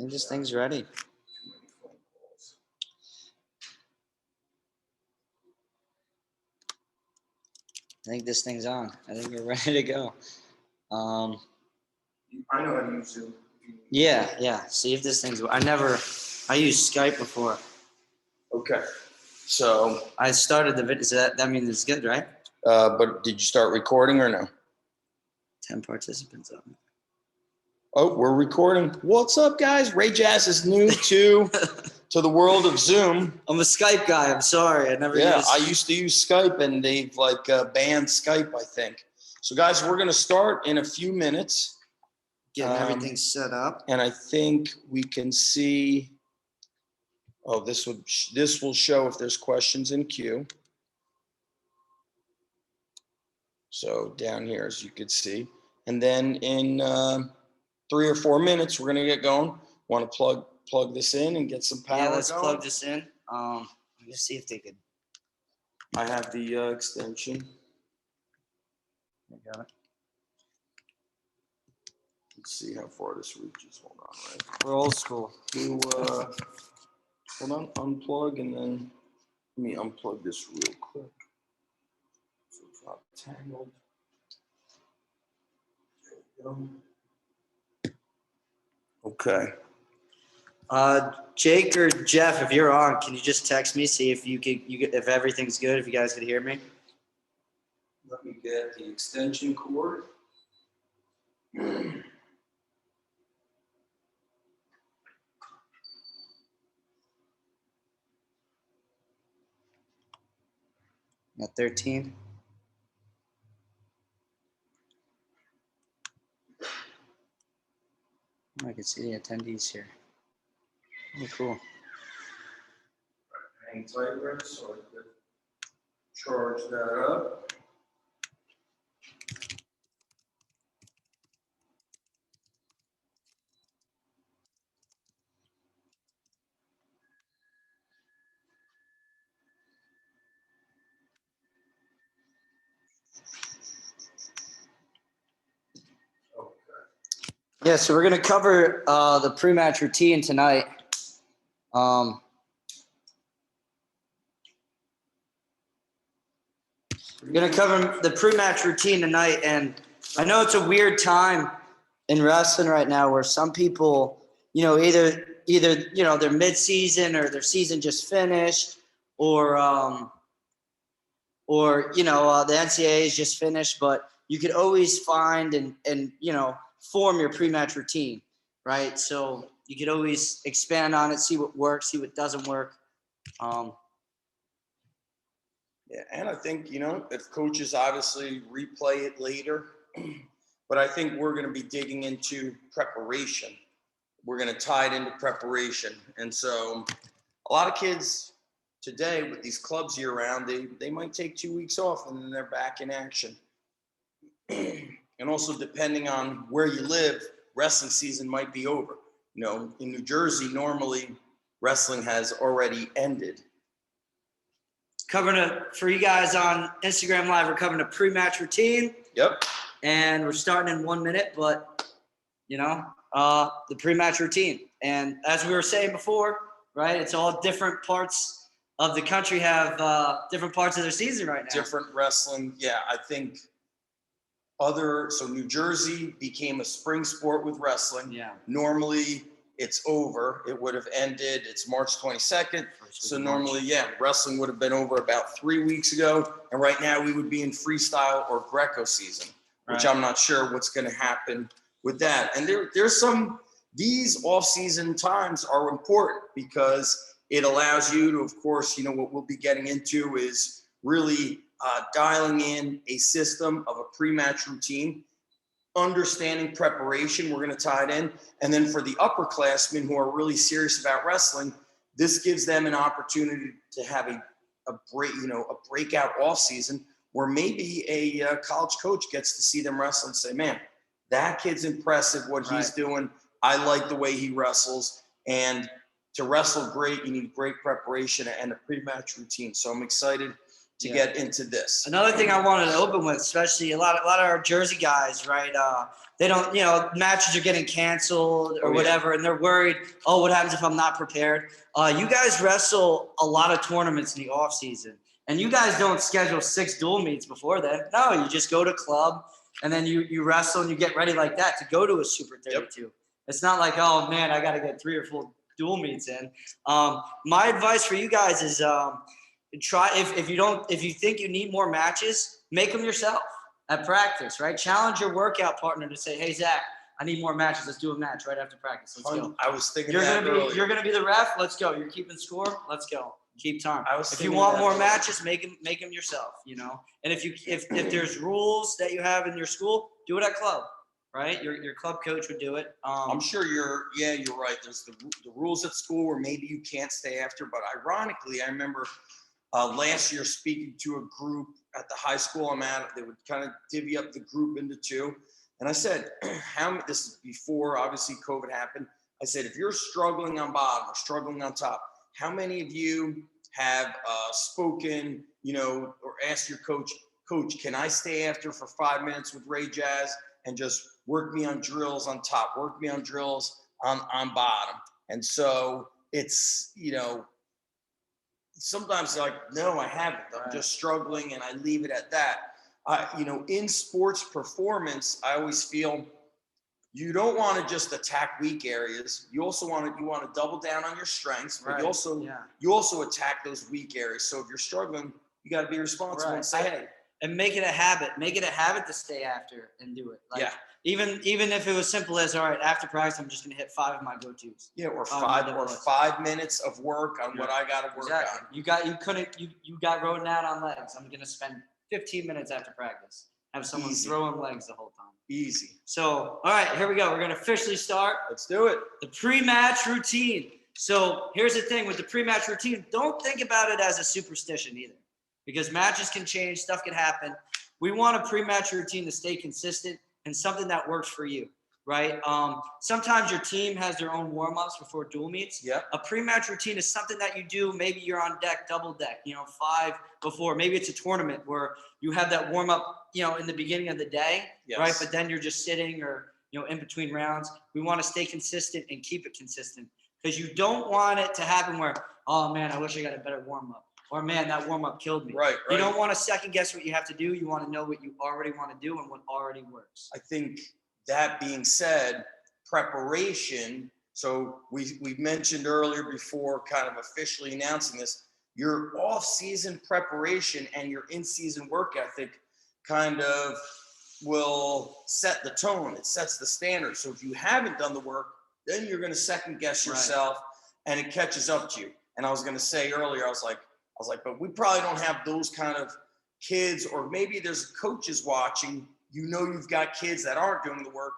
think this thing's ready. I think this thing's on. I think we're ready to go. I know how to use Zoom. Yeah. See if this thing's. I used Skype before. Okay. So I started the video. So that means it's good, right? but did you start recording or no? 10 participants on. Oh, we're recording. What's up, guys? Ray Jazz is new to the world of Zoom. I'm a Skype guy. I'm sorry. I used to use Skype, and they've banned Skype, I think. So, guys, we're going to start in a few minutes. Getting everything set up. And I think we can see. Oh, this will show if there's questions in queue. So down here, as you could see, and then in 3 or 4 minutes, we're gonna get going. Want to plug this in and get some power. Yeah, let's going. plug this in. Let's see if they could. I have the extension. I got it. Let's see how far this reaches. Hold on, right? We're old school. Hold on, unplug, and then let me unplug this real quick. So it's not tangled. There we go. Okay. Jake or Jeff, if you're on, can you just text me, see if if everything's good, if you guys could hear me? Let me get the extension cord. At 13. Oh, I can see the attendees here. Oh, cool. Hang tight, Rick, so I could charge that up. Yeah, so we're going to cover the pre-match routine tonight. We're going to cover the pre-match routine tonight, and I know it's a weird time in wrestling right now where some people, either they're mid-season or their season just finished, or the NCAA is just finished, but you could always find and form your pre-match routine, right? So you could always expand on it, see what works, see what doesn't work. Yeah, and I think, if coaches obviously replay it later, but I think we're going to be digging into preparation. We're going to tie it into preparation. And so a lot of kids today with these clubs year round, they might take 2 weeks off and then they're back in action. And also depending on where you live, wrestling season might be over. In New Jersey, normally wrestling has already ended. For you guys on Instagram Live, we're covering a pre-match routine. Yep. And we're starting in 1 minute, but the pre-match routine. And as we were saying before, right, it's all different parts of the country have different parts of their season right now. Different wrestling. Yeah, I think so New Jersey became a spring sport with wrestling. Yeah. Normally it's over. It would have ended. It's March 22nd. So normally, wrestling would have been over about 3 weeks ago. And right now we would be in freestyle or Greco season, which I'm not sure what's going to happen with that. And these off-season times are important because it allows you to, of course, what we'll be getting into is really dialing in a system of a pre-match routine, understanding preparation. We're going to tie it in. And then for the upperclassmen who are really serious about wrestling, this gives them an opportunity to have a breakout off season where maybe a college coach gets to see them wrestle and say, man, that kid's impressive what he's doing. I like the way he wrestles. And to wrestle great, you need great preparation and a pre-match routine. So I'm excited to get into this. Another thing I wanted to open with, especially a lot of our Jersey guys, right? they don't, matches are getting canceled or Oh, yeah. whatever, and they're worried, oh, what happens if I'm not prepared? You guys wrestle a lot of tournaments in the off season, and you guys don't schedule 6 dual meets before then. No, you just go to club, and then you wrestle and you get ready like that to go to a Super 32. Yep. It's not like, oh man, I got to get 3 or 4 dual meets in. My advice for you guys is try if you think you need more matches, make them yourself at practice, right? Challenge your workout partner to say, hey Zach, I need more matches. Let's do a match right after practice. Let's go. I was thinking you're that gonna be you're gonna be the ref. Let's go. You're keeping score. Let's go. Keep time. If you want more matches, make them yourself. And if there's rules that you have in your school, do it at club. Right, your club coach would do it. I'm sure you're right. There's the rules at school where maybe you can't stay after, but ironically, I remember last year speaking to a group at the high school I'm at. They would kind of divvy up the group into 2, and I said, this is before obviously COVID happened. I said, if you're struggling on bottom or struggling on top, how many of you have spoken, or asked your coach, can I stay after for 5 minutes with Ray Jazz and just work me on drills on top, work me on drills on bottom? And so it's, sometimes like, no, I haven't. I'm just struggling, and I leave it at that. In sports performance, I always feel you don't want to just attack weak areas. You also want to double down on your strengths, but you also attack those weak areas. So if you're struggling, you got to be responsible and say, hey. And make it a habit. Make it a habit to stay after and do it. Even if it was simple as, all right, after practice, I'm just going to hit 5 of my go-tos. Yeah, or 5 minutes of work on what I got to work on. You got road out on legs. I'm going to spend 15 minutes after practice. Have someone throwing legs the whole time. Easy. So, all right, here we go. We're going to officially start. Let's do it. The pre-match routine. So here's the thing with the pre-match routine. Don't think about it as a superstition either, because matches can change, stuff can happen. We want a pre-match routine to stay consistent and something that works for you, right? Sometimes your team has their own warm-ups before dual meets. Yeah. A pre-match routine is something that you do. Maybe you're on deck, double deck, 5 before. Maybe it's a tournament where you have that warm-up, in the beginning of the day, right? But then you're just sitting or, in between rounds. We want to stay consistent and keep it consistent, because you don't want it to happen where, oh man, I wish I got a better warm-up. Or, man, that warm-up killed me. Right. You don't want to second-guess what you have to do. You want to know what you already want to do and what already works. I think that being said, preparation, so we mentioned earlier before kind of officially announcing this, your off-season preparation and your in-season work ethic kind of will set the tone. It sets the standard. So if you haven't done the work, then you're going to second-guess yourself, and it catches up to you. And I was going to say earlier, I was like, but we probably don't have those kind of kids, or maybe there's coaches watching, you've got kids that aren't doing the work.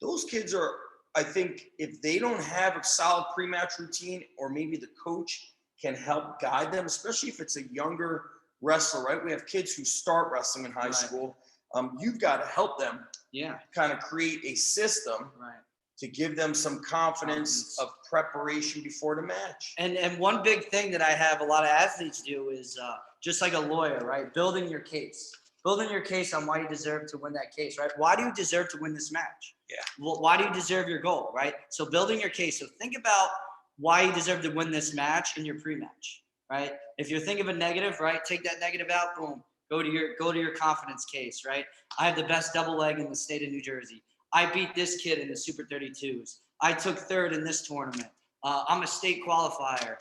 Those kids are, I think, if they don't have a solid pre-match routine, or maybe the coach can help guide them, especially if it's a younger wrestler, right? We have kids who start wrestling in high school. You've got to help them kind of create a system to give them some confidence of preparation before the match. And one big thing that I have a lot of athletes do is just like a lawyer, right? Building your case. Building your case on why you deserve to win that case, right? Why do you deserve to win this match? Yeah. Well, why do you deserve your goal, right? So building your case. So think about why you deserve to win this match in your pre-match, right? If you're thinking of a negative, right? Take that negative out, boom. Go to your confidence case, right? I have the best double leg in the state of New Jersey. I beat this kid in the Super 32s. I took 3rd in this tournament. I'm a state qualifier.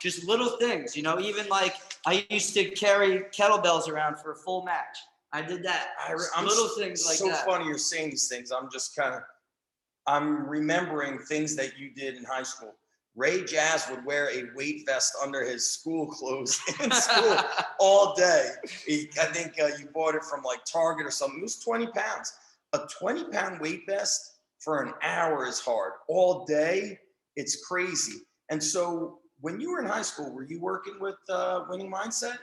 Just little things, even like I used to carry kettlebells around for a full match. I did that. Little things like that. So funny you're saying these things. I'm remembering things that you did in high school. Ray Jazz would wear a weight vest under his school clothes in school all day. I think you bought it from like Target or something. It was 20 pounds. A 20-pound weight vest for an hour is hard. All day, it's crazy. And so when you were in high school, were you working with Winning Mindset?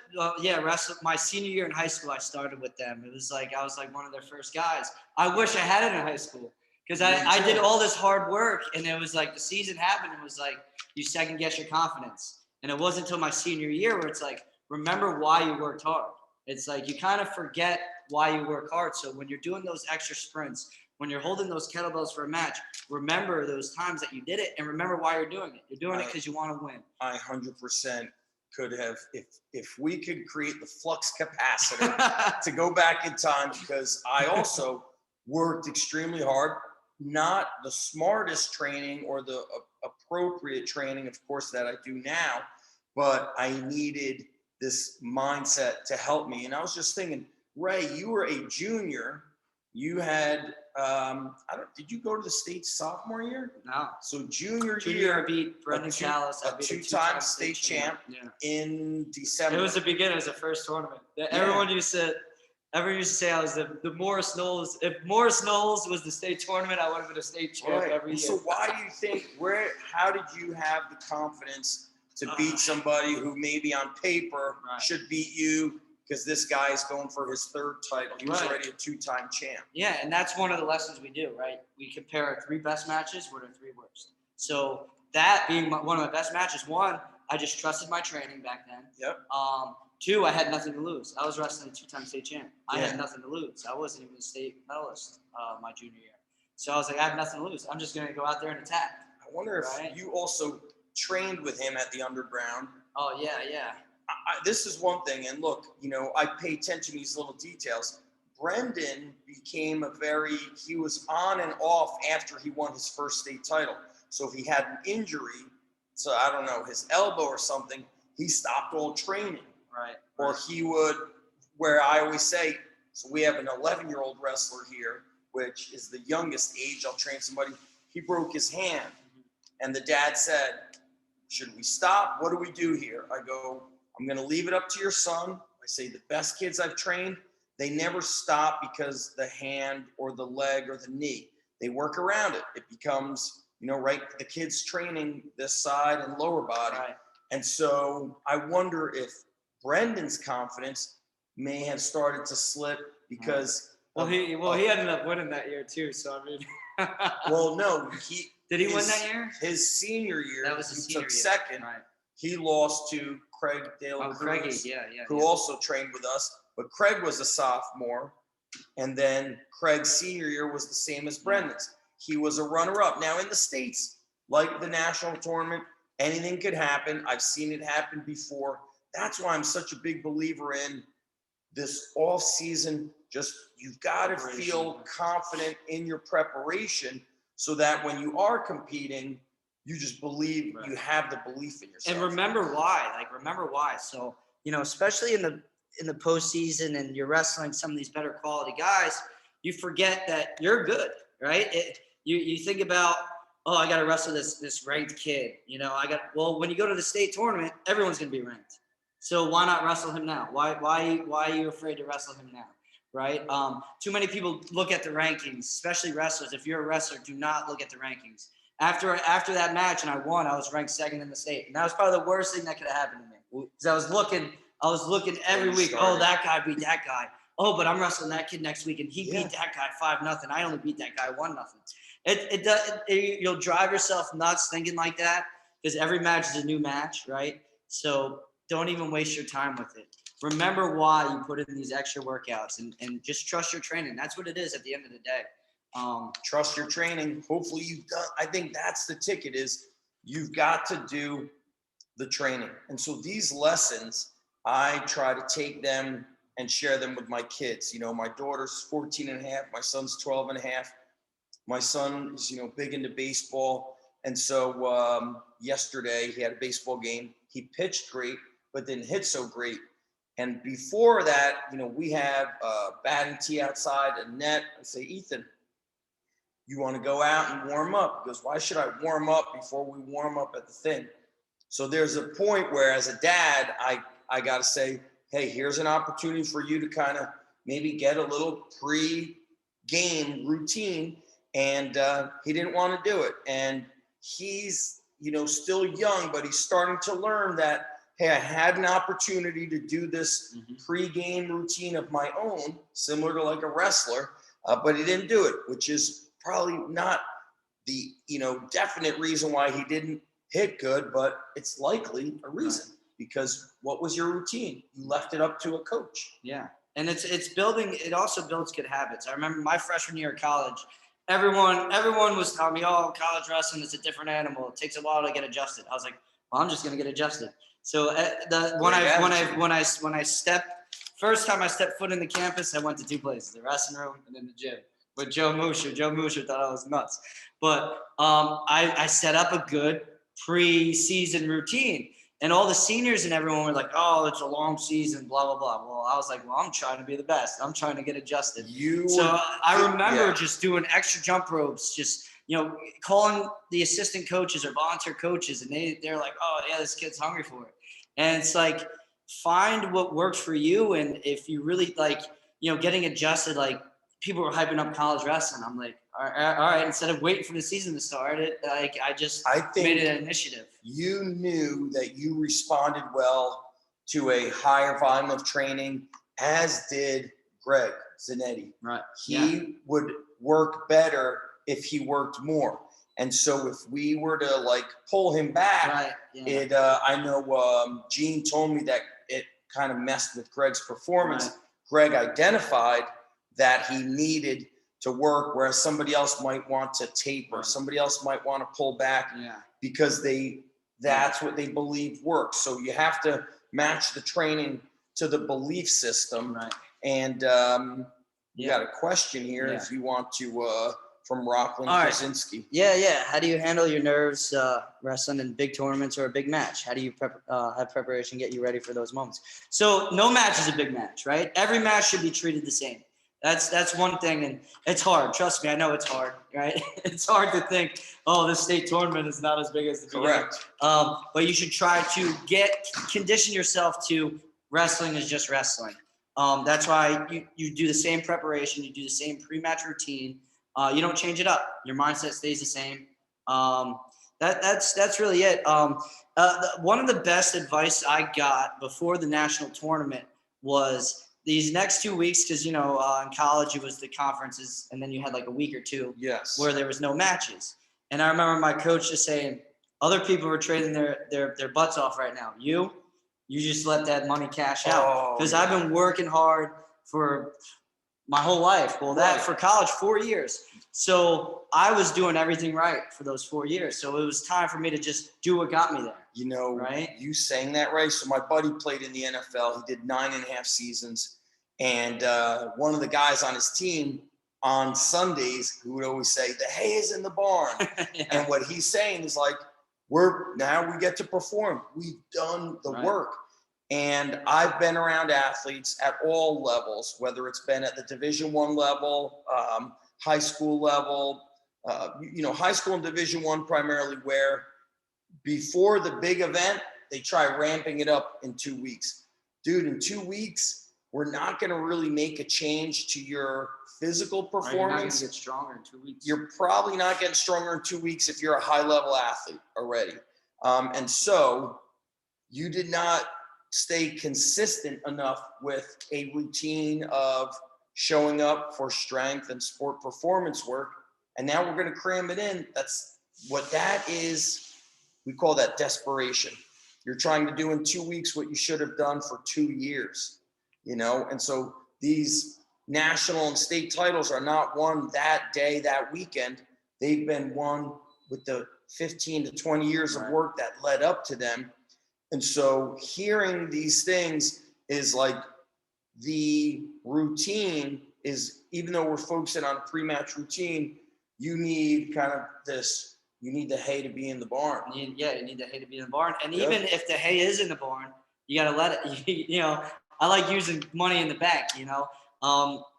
My senior year in high school, I started with them. It was like I was like one of their first guys. I wish I had it in high school, because I did all this hard work, and it was like the season happened. It was like you second guess your confidence. And it wasn't until my senior year where it's like, remember why you worked hard. It's like you kind of forget why you work hard. So when you're doing those extra sprints, when you're holding those kettlebells for a match, remember those times that you did it and remember why you're doing it. You're doing it because you want to win. I 100% could have, if we could create the flux capacitor to go back in time, because I also worked extremely hard, not the smartest training or the appropriate training, of course, that I do now, but I needed this mindset to help me. And I was just thinking, Ray, you were a junior. You had, did you go to the state sophomore year? No. So junior I year, beat Brendan Callis. a two-time state champ in December. It was the beginning. It was the first tournament. Everyone used to say I was the Morris Knowles. If Morris Knowles was the state tournament, I would have been a state champ every year. So why do you think, how did you have the confidence to beat somebody who maybe on paper should beat you, because this guy is going for his third title? He was already a two-time champ. Yeah, and that's one of the lessons we do, right? We compare our 3 best matches with our 3 worst. So that being one of my best matches, 1, I just trusted my training back then. Yep. 2, I had nothing to lose. I was wrestling a 2-time state champ. I had nothing to lose. I wasn't even a state medalist my junior year. So I was like, I have nothing to lose. I'm just going to go out there and attack. I wonder if you also trained with him at the underground. Oh, yeah. This is one thing, and look, I pay attention to these little details. Brendan became he was on and off after he won his first state title. So if he had an injury, so I don't know, his elbow or something, he stopped all training. Right. Or he would, where I always say, so we have an 11-year-old wrestler here, which is the youngest age I'll train somebody. He broke his hand, and the dad said, should we stop? What do we do here? I go, I'm going to leave it up to your son. I say the best kids I've trained, they never stop because the hand or the leg or the knee. They work around it. It becomes, the kid's training this side and lower body. Right. And so I wonder if Brendan's confidence may have started to slip because he ended up winning that year too. So I mean, well, no, did he win that year? His senior year, that was his senior year. Second. Right. He lost to Craig Dale Cruz, who also trained with us. But Craig was a sophomore, and then Craig's senior year was the same as Brendan's. He was a runner-up. Now in the States, like the national tournament, anything could happen. I've seen it happen before. That's why I'm such a big believer in this off season. Just, you've got to feel confident in your preparation so that when you are competing, you just believe, you have the belief in yourself. And remember why. So, especially in the postseason and you're wrestling some of these better quality guys, you forget that you're good, right? You think about, I got to wrestle this ranked kid. When you go to the state tournament, everyone's going to be ranked. So why not wrestle him now? Why are you afraid to wrestle him now? Right? Too many people look at the rankings, especially wrestlers. If you're a wrestler, do not look at the rankings. After that match and I won, I was ranked 2nd in the state. And that was probably the worst thing that could have happened to me. Because I was looking every week, that guy beat that guy. Oh, but I'm wrestling that kid next week and he beat that guy 5-0. I only beat that guy 1-0. You'll drive yourself nuts thinking like that because every match is a new match, right? So don't even waste your time with it. Remember why you put in these extra workouts and just trust your training. That's what it is at the end of the day. Trust your training. Hopefully I think that's the ticket, is you've got to do the training. And so these lessons, I try to take them and share them with my kids. My daughter's 14 and a half. My son's 12 and a half. My son is, big into baseball. And so yesterday he had a baseball game. He pitched great, but didn't hit so great. And before that, we have a batting tee outside, a net. I say, Ethan, you want to go out and warm up? He goes, why should I warm up before we warm up at the thing? So there's a point where as a dad, I got to say, hey, here's an opportunity for you to kind of maybe get a little pre-game routine. And he didn't want to do it. And he's, still young, but he's starting to learn that, hey, I had an opportunity to do this pre-game routine of my own, similar to like a wrestler, but he didn't do it, which is probably not the, definite reason why he didn't hit good, but it's likely a reason. because what was your routine? You left it up to a coach. Yeah. And it's building, it also builds good habits. I remember my freshman year of college, everyone was telling me, oh, college wrestling is a different animal. It takes a while to get adjusted. I was like, well, I'm just going to get adjusted. So when I first time I stepped foot in the campus, I went to two places, the wrestling room and then the gym with Joe Musher. Joe Musher thought I was nuts. But I set up a good pre-season routine. And all the seniors and everyone were like, oh, it's a long season, blah, blah, blah. Well, I was like, well, I'm trying to be the best. I'm trying to get adjusted. I remember just doing extra jump ropes, just, calling the assistant coaches or volunteer coaches. And they're like, oh, yeah, this kid's hungry for it. And it's like, find what works for you. And if you really like, getting adjusted, like people were hyping up college wrestling. I'm like, all right. Instead of waiting for the season to start, I think made it an initiative. You knew that you responded well to a higher volume of training, as did Greg Zanetti. Right. He would work better if he worked more. And so if we were to pull him back, I know Gene told me that it kind of messed with Greg's performance. Right. Greg identified that he needed to work, whereas somebody else might want to taper, somebody else might want to pull back because that's what they believe works. So you have to match the training to the belief system. Right. And you got a question here if you want to, from Rockland Krasinski. Yeah. How do you handle your nerves wrestling in big tournaments or a big match? How do you have preparation get you ready for those moments? So no match is a big match, right? Every match should be treated the same. That's one thing, and it's hard. Trust me, I know it's hard, right? It's hard to think, oh, this state tournament is not as big as the Correct. But you should try to condition yourself to wrestling is just wrestling. That's why you do the same preparation, you do the same pre-match routine. You don't change it up. Your mindset stays the same. That's really it. One of the best advice I got before the national tournament was these next 2 weeks, because in college it was the conferences, and then you had like a week or two where there was no matches. And I remember my coach just saying, other people are trading their butts off right now. You just let that money cash out, because I've been working hard for my whole life. Well, for college, 4 years. So I was doing everything right for those 4 years. So it was time for me to just do what got me there. Right? You saying that right. So my buddy played in the NFL. He did 9.5 seasons. And one of the guys on his team on Sundays who would always say, the hay is in the barn. And what he's saying is we get to perform. We've done the work. And I've been around athletes at all levels, whether it's been at the Division I level, high school level, high school and Division I primarily, where before the big event, they try ramping it up in 2 weeks. Dude, in 2 weeks, we're not going to really make a change to your physical performance. You're not going to get stronger in 2 weeks. You're probably not getting stronger in 2 weeks if you're a high-level athlete already. And so you did not stay consistent enough with a routine of showing up for strength and sport performance work. And now we're going to cram it in. That's what that is. We call that desperation. You're trying to do in 2 weeks what you should have done for 2 years, And so these national and state titles are not won that day, that weekend. They've been won with the 15 to 20 years of work that led up to them. And so hearing these things is the routine is, even though we're focusing on a pre-match routine, you need kind of this, you need the hay to be in the barn. You need the hay to be in the barn. And even if the hay is in the barn, you got to let it, I like using money in the bank,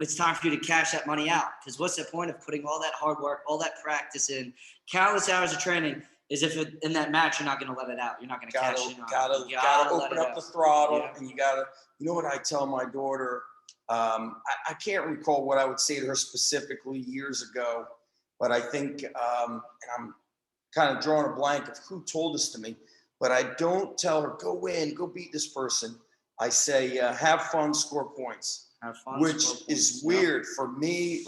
it's time for you to cash that money out. Because what's the point of putting all that hard work, all that practice in, countless hours of training, is if in that match you're not going to let it out. You're not going to cash it out. You gotta open up the throttle, and you gotta. You know what I tell my daughter? I can't recall what I would say to her specifically years ago, but I think, and I'm kind of drawing a blank of who told this to me, but I don't tell her, go win, go beat this person. I say, have fun, score points. Have fun, which is weird for me.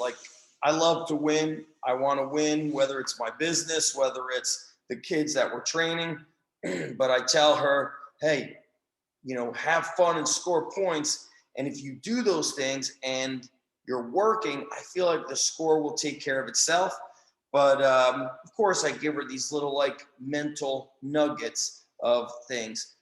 I love to win. I want to win, whether it's my business, whether it's the kids that we're training. But I tell her, hey, have fun and score points. And if you do those things and you're working, I feel like the score will take care of itself. But of course, I give her these little like mental nuggets of things.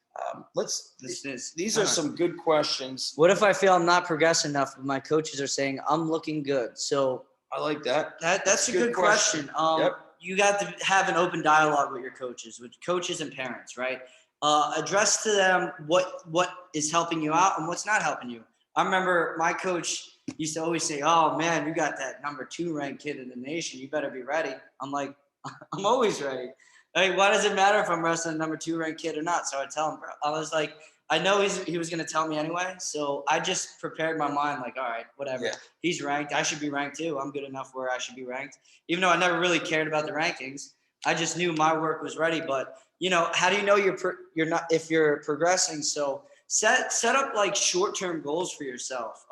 These are some good questions. What if I feel I'm not progressing enough, but my coaches are saying I'm looking good? So I like that. That's a good question. Yep. You got to have an open dialogue with your coaches and parents, right? Address to them what is helping you out and what's not helping you. I remember my coach used to always say, "Oh man, you got that number 2 ranked kid in the nation. You better be ready." I'm like, I'm always ready. Like, why does it matter if I'm wrestling a number 2 ranked kid or not? So I tell him, bro. I was like, I know he was going to tell me anyway. So I just prepared my mind like, all right, whatever. Yeah. He's ranked. I should be ranked too. I'm good enough where I should be ranked. Even though I never really cared about the rankings, I just knew my work was ready. But, how do you know you're not if you're progressing? So set up like short-term goals for yourself.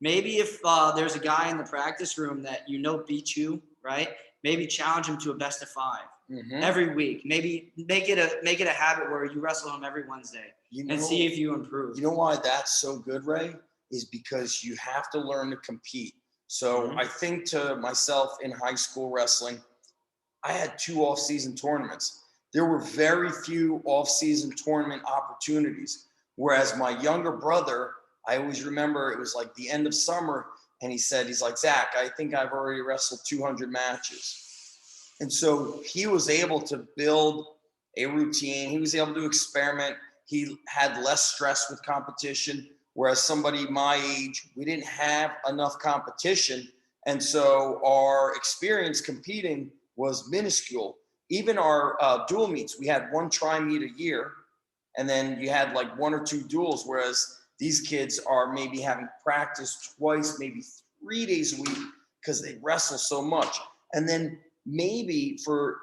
Maybe if there's a guy in the practice room that beat you, right? Maybe challenge him to a best of 5 every week. Maybe make it a habit where you wrestle him every Wednesday and see if you improve. You know why that's so good, Ray? Is because you have to learn to compete. So I think to myself in high school wrestling, I had 2 off-season tournaments. There were very few off-season tournament opportunities. Whereas my younger brother, I always remember it was like the end of summer, and he's like, Zach, I think I've already wrestled 200 matches. And so he was able to build a routine. He was able to experiment. He had less stress with competition, whereas somebody my age, we didn't have enough competition. And so our experience competing was minuscule. Even our dual meets, we had 1 tri-meet a year, and then you had like 1 or 2 duels, whereas these kids are maybe having practice twice, maybe 3 days a week because they wrestle so much. And then maybe for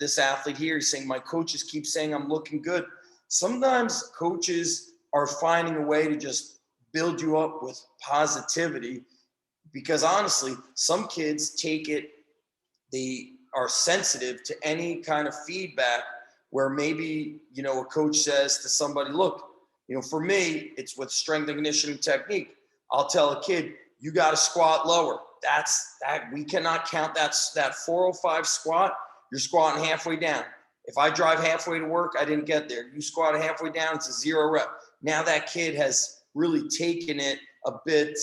this athlete here, he's saying, my coaches keep saying I'm looking good. Sometimes coaches are finding a way to just build you up with positivity, because honestly, some kids they are sensitive to any kind of feedback where maybe, a coach says to somebody, look, for me, it's with strength and conditioning technique. I'll tell a kid, you got to squat lower. We cannot count that 405 squat. You're squatting halfway down. If I drive halfway to work, I didn't get there. You squat halfway down, it's a 0 rep. Now that kid has really taken it a bit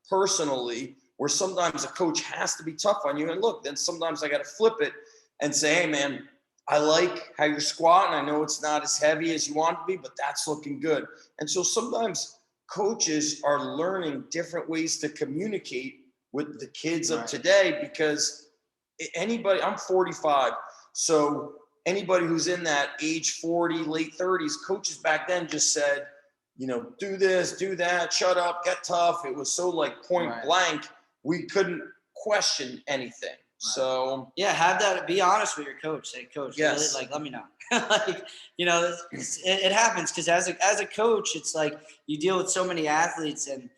personally, where sometimes a coach has to be tough on you. And look, then sometimes I got to flip it and say, hey man, I like how you're squatting. I know it's not as heavy as you want it to be, but that's looking good. And so sometimes coaches are learning different ways to communicate with the kids of today, because I'm 45. So anybody who's in that age 40, late 30s, coaches back then just said, do this, do that, shut up, get tough. It was so like point blank. We couldn't question anything. Right. So have that. Be honest with your coach. Say, coach, yes. really, let me know. It happens because as a coach, it's like you deal with so many athletes, and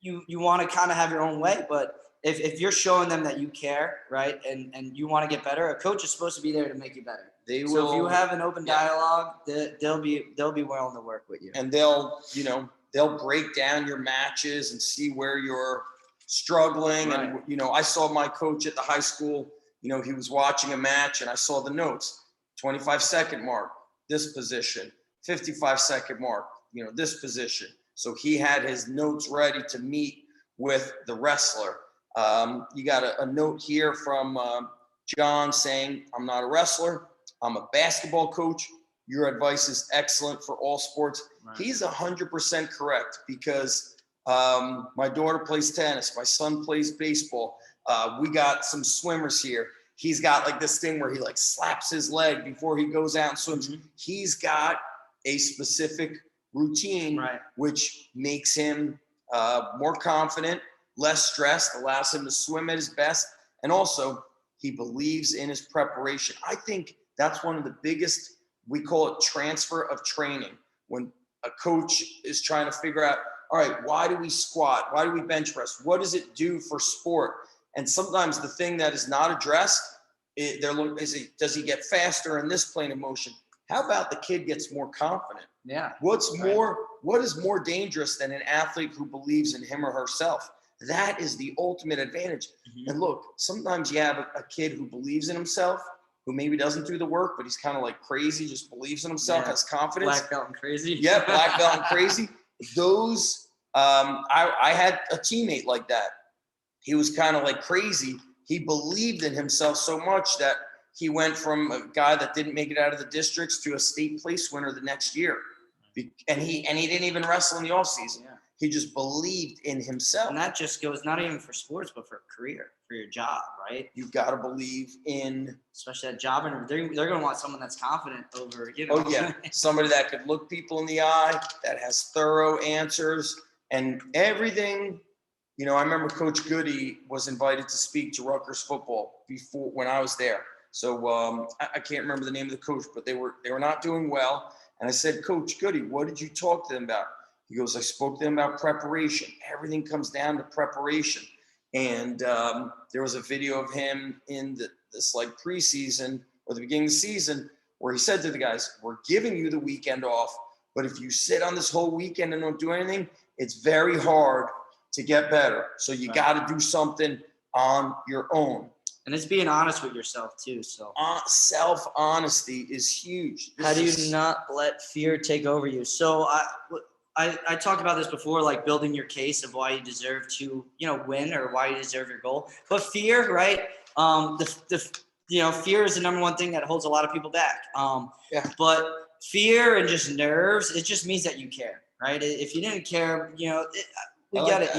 you want to kind of have your own way. But if you're showing them that you care, right, and you want to get better, a coach is supposed to be there to make you better. So if you have an open dialogue, they'll be willing to work with you, and they'll break down your matches and see where you're struggling. Right. And I saw my coach at the high school. He was watching a match, and I saw the notes: 25-second mark, this position; 55-second mark, this position. So he had his notes ready to meet with the wrestler. You got a note here from John saying, I'm not a wrestler. I'm a basketball coach. Your advice is excellent for all sports. Right. He's 100% correct, because my daughter plays tennis. My son plays baseball. We got some swimmers here. He's got like this thing where he like slaps his leg before he goes out and swims. Mm-hmm. He's got a specific routine, which makes him more confident, less stressed, allows him to swim at his best. And also he believes in his preparation. I think that's one of the biggest, we call it transfer of training. When a coach is trying to figure out, all right, why do we squat? Why do we bench press? What does it do for sport? And sometimes the thing that is not addressed, does he get faster in this plane of motion? How about the kid gets more confident? Yeah. What is more dangerous than an athlete who believes in him or herself? That is the ultimate advantage. Mm-hmm. And look, sometimes you have a kid who believes in himself, who maybe doesn't do the work, but he's kind of like crazy, just believes in himself, has confidence. Black belt and crazy. Yeah, black belt and crazy. Those, I had a teammate like that. He was kind of like crazy. He believed in himself so much that he went from a guy that didn't make it out of the districts to a state place winner the next year. And he didn't even wrestle in the off season. Yeah. He just believed in himself. And that just goes not even for sports, but for a career, for your job, right? You've got to believe in, especially that job interview. They're going to want someone that's confident over, Oh yeah, somebody that could look people in the eye, that has thorough answers and everything. You know, I remember Coach Goody was invited to speak to Rutgers football before when I was there. So I can't remember the name of the coach, but they were not doing well. And I said, Coach Goody, what did you talk to them about? He goes, I spoke to them about preparation. Everything comes down to preparation. And there was a video of him in this like preseason or the beginning of the season where he said to the guys, we're giving you the weekend off, but if you sit on this whole weekend and don't do anything, it's very hard to get better. So you got to do something on your own. And it's being honest with yourself too. So self-honesty is huge. How do you not let fear take over you? So I talked about this before, like building your case of why you deserve to, win or why you deserve your goal. But fear, right? Fear is the number one thing that holds a lot of people back. But fear and just nerves, it just means that you care, right? If you didn't care, we get it,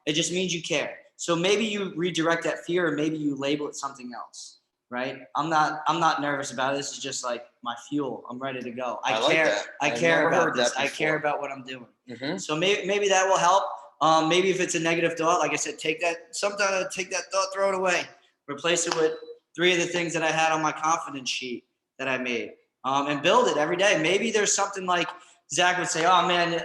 it just means you care. So maybe you redirect that fear, or maybe you label it something else, right? I'm not nervous about it. This is just like my fuel. I'm ready to go. I care about this. I care about what I'm doing. Mm-hmm. So maybe that will help. Maybe if it's a negative thought, like I said, take that thought, throw it away, replace it with 3 of the things that I had on my confidence sheet that I made, and build it every day. Maybe there's something like Zach would say, oh man,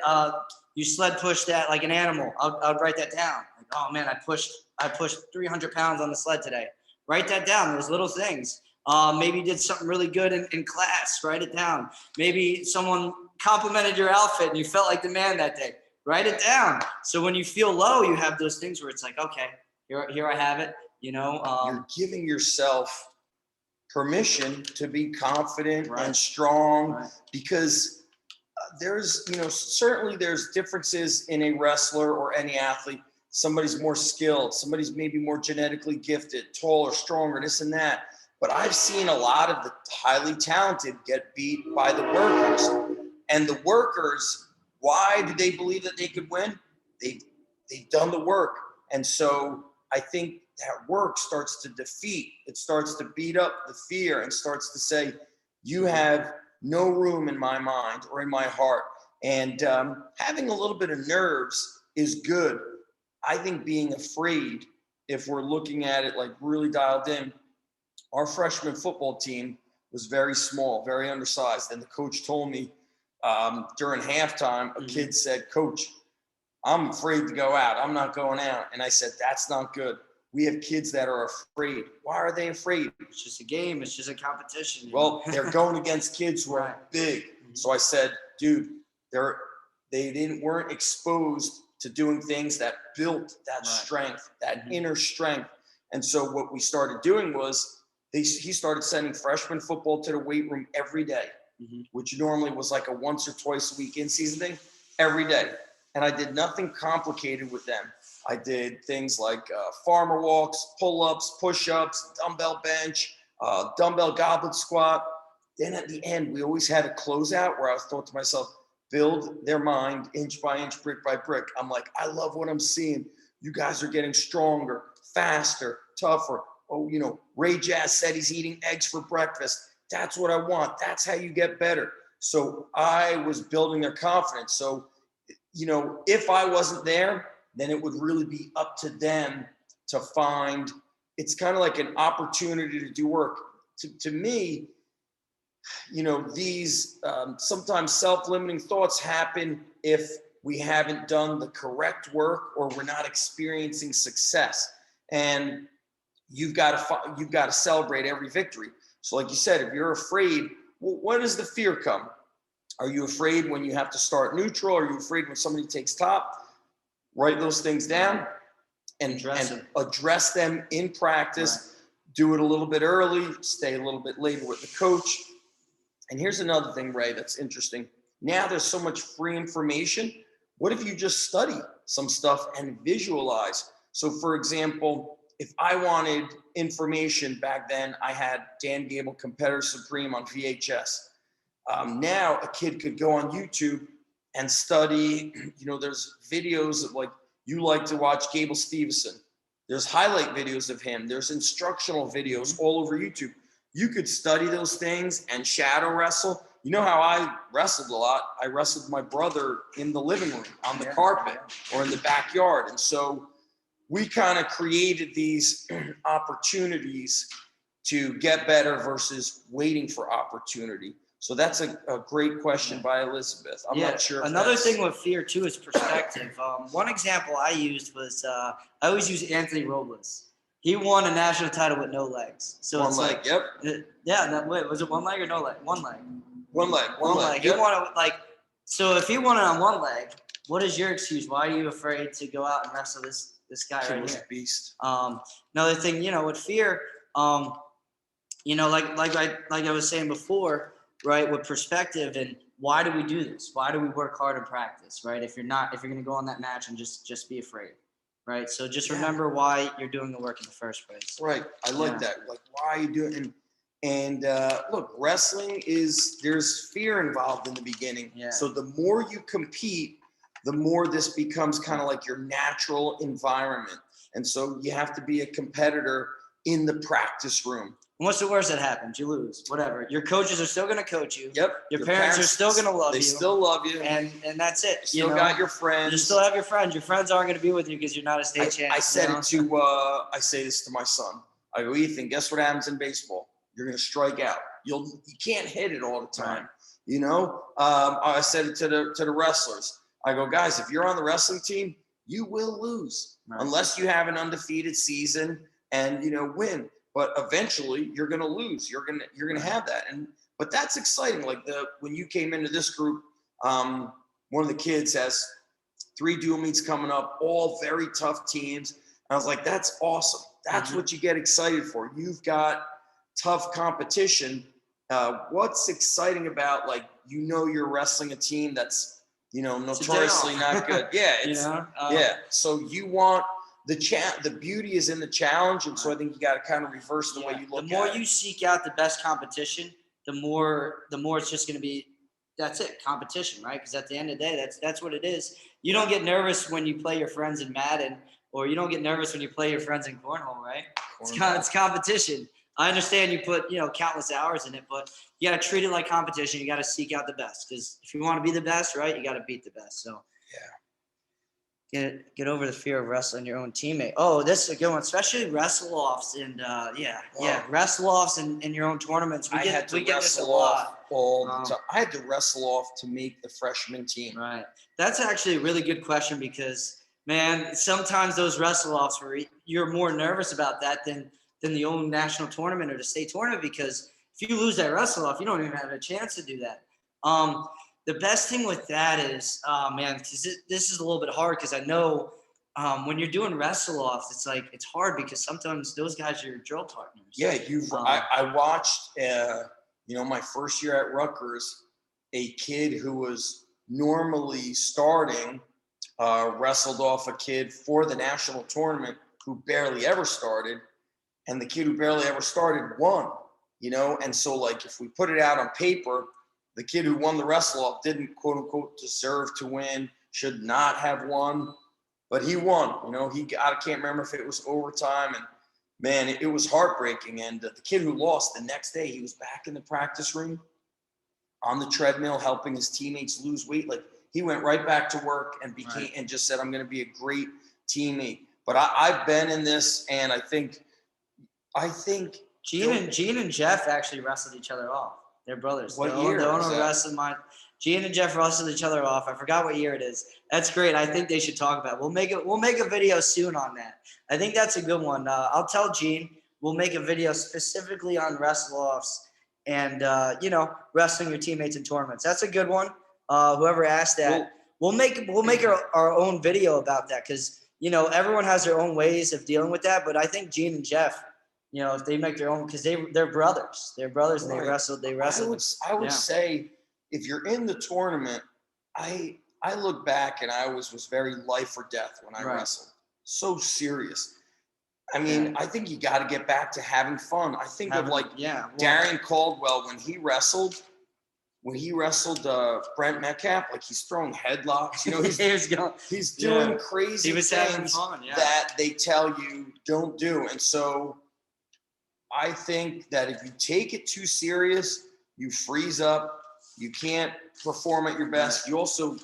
you sled pushed that like an animal. I'll write that down. Like, oh man, I pushed 300 pounds on the sled today. Write that down. There's little things. Maybe you did something really good in class. Write it down. Maybe someone complimented your outfit and you felt like the man that day. Write it down. So when you feel low, you have those things where it's like, okay, here I have it. You're giving yourself permission to be confident and strong, because there's, certainly there's differences in a wrestler or any athlete. Somebody's more skilled, somebody's maybe more genetically gifted, taller, stronger, this and that. But I've seen a lot of the highly talented get beat by the workers. And the workers, why do they believe that they could win? They've done the work. And so I think that work starts to defeat. It starts to beat up the fear and starts to say, you have no room in my mind or in my heart. And having a little bit of nerves is good. I think being afraid, if we're looking at it like really dialed in, our freshman football team was very small, very undersized. And the coach told me during halftime, a kid said, Coach, I'm afraid to go out. I'm not going out. And I said, that's not good. We have kids that are afraid. Why are they afraid? It's just a game. It's just a competition. Well, they're going against kids who are big. Mm-hmm. So I said, dude, they weren't exposed to doing things that built that strength, that inner strength. And so what we started doing was he started sending freshman football to the weight room every day, which normally was like a once or twice a week in season thing, every day. And I did nothing complicated with them. I did things like farmer walks, pull-ups, push-ups, dumbbell bench, dumbbell goblet squat. Then at the end, we always had a closeout where I thought to myself, build their mind inch by inch, brick by brick. I'm like, I love what I'm seeing. You guys are getting stronger, faster, tougher. Oh, Ray Jazz said he's eating eggs for breakfast. That's what I want. That's how you get better. So I was building their confidence. So, if I wasn't there, then it would really be up to them to find. It's kind of like an opportunity to do work. To me, these sometimes self-limiting thoughts happen if we haven't done the correct work or we're not experiencing success. And you've got to celebrate every victory. So like you said, if you're afraid What does the fear come? Are you afraid when you have to start neutral? Are you afraid when somebody takes top? Write those things down and address them in practice. Right. Do it a little bit early, stay a little bit later with the coach. And here's another thing, Ray, that's interesting. Now there's so much free information. What if you just study some stuff and visualize? So for example, if I wanted information back then, I had Dan Gable Competitor Supreme on VHS. Now a kid could go on YouTube and study, there's videos of like, you like to watch Gable Stevenson. There's highlight videos of him. There's instructional videos all over YouTube. You could study those things and shadow wrestle. You know how I wrestled a lot? I wrestled my brother in the living room, on the carpet, or in the backyard. And so we kind of created these opportunities to get better versus waiting for opportunity. So that's a great question by Elizabeth. I'm not sure. Another thing with fear too is perspective. One example I used was I always use Anthony Robles. He won a national title with no legs. So one leg. Wait, was it one leg or no leg? One leg. One leg. Yep. He won it so if he won it on one leg, what is your excuse? Why are you afraid to go out and wrestle this guy right here? A beast. Another thing, with fear, like I was saying before, right, with perspective and why do we do this? Why do we work hard in practice, right? If you're going to go on that match and just be afraid, right? So just remember why you're doing the work in the first place. Right. I like that. Like, why are you doing it? And look, wrestling there's fear involved in the beginning. Yeah. So the more you compete, the more this becomes kind of like your natural environment. And so you have to be a competitor in the practice room. And what's the worst that happens? You lose, whatever. Your coaches are still going to coach you. Yep. Your parents are still going to love you. They still love you. And that's it. You still got your friends. You still have your friends. Your friends aren't going to be with you because you're not a state champion. I say this to my son. I go, Ethan, guess what happens in baseball? You're going to strike out. You can't hit it all the time. Right. I said it to the wrestlers. I go, guys, if you're on the wrestling team, you will lose unless you have an undefeated season and win. But eventually, you're going to lose. You're going to have that. But that's exciting. Like when you came into this group, one of the kids has 3 dual meets coming up, all very tough teams. And I was like, that's awesome. That's what you get excited for. You've got tough competition. What's exciting about you're wrestling a team that's notoriously not good. Yeah. So you want the beauty is in the challenge, and so I think you got to kind of reverse the way you look at it. The more you seek out the best competition, the more it's just going to be. That's it, competition, right? Because at the end of the day, that's what it is. You don't get nervous when you play your friends in Madden, or you don't get nervous when you play your friends in cornhole, right? It's competition. I understand you put countless hours in it, but you got to treat it like competition. You got to seek out the best, because if you want to be the best, right, you got to beat the best. So get over the fear of wrestling your own teammate. Oh, this is a good one, especially wrestle-offs and wrestle-offs in your own tournaments. We get this a lot. All the time. I had to wrestle off to make the freshman team. Right. That's actually a really good question because, man, sometimes those wrestle-offs where you're more nervous about that than the own national tournament or the state tournament, because if you lose that wrestle-off, you don't even have a chance to do that. The best thing with that is, this is a little bit hard because I know when you're doing wrestle-offs, it's hard because sometimes those guys are your drill partners. Yeah, I watched, my first year at Rutgers, a kid who was normally starting wrestled off a kid for the national tournament who barely ever started, and the kid who barely ever started won. And so if we put it out on paper, the kid who won the wrestle-off didn't, quote unquote, deserve to win, should not have won, but he won. I can't remember if it was overtime, and man, it was heartbreaking. And the kid who lost, the next day, he was back in the practice room on the treadmill, helping his teammates lose weight. He went right back to work and and just said, I'm going to be a great teammate. But I've been in this, and I think Gene and Jeff actually wrestled each other off. They're brothers. What year? Gene and Jeff wrestled each other off. I forgot what year it is. That's great. I think they should talk about it. We'll make a video soon on that. I think that's a good one. I'll tell Gene we'll make a video specifically on wrestle-offs and wrestling your teammates in tournaments. That's a good one. Whoever asked that, we'll make our own video about that, because everyone has their own ways of dealing with that. But I think Gene and Jeff, if they make their own, because they're brothers, and Right. they wrestled. I would say if you're in the tournament, I look back and I always was very life or death when I wrestled. So serious. I mean, I think you got to get back to having fun. I think of Darian Caldwell when he wrestled Brent Metcalf, like he's throwing headlocks. He's doing crazy things that they tell you don't do. And so I think that if you take it too serious, you freeze up. You can't perform at your best. You also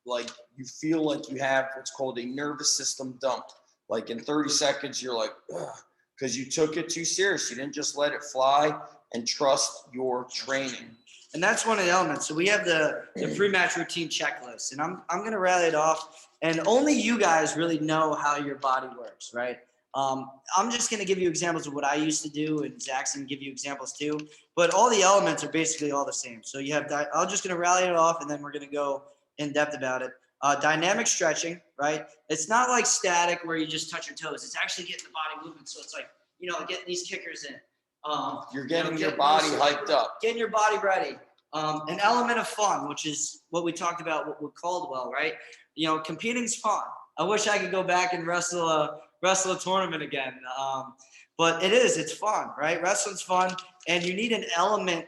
you feel like you have what's called a nervous system dump. Like in 30 seconds, you're like, ugh, because you took it too serious. You didn't just let it fly and trust your training. And that's one of the elements. So we have the pre-match routine checklist, and I'm going to rattle it off. And only you guys really know how your body works, right? I'm just going to give you examples of what I used to do, and Zach's going to give you examples too. But all the elements are basically all the same. So you have that. I'm just going to rally it off, and then we're going to go in depth about it. Dynamic stretching, right? It's not like static where you just touch your toes. It's actually getting the body moving. So it's like, getting these kickers in. You're getting your body hyped up. Getting your body ready. An element of fun, which is what we talked about with Caldwell, right? Competing's fun. I wish I could go back and wrestle a tournament again. But it's fun, right? Wrestling's fun, and you need an element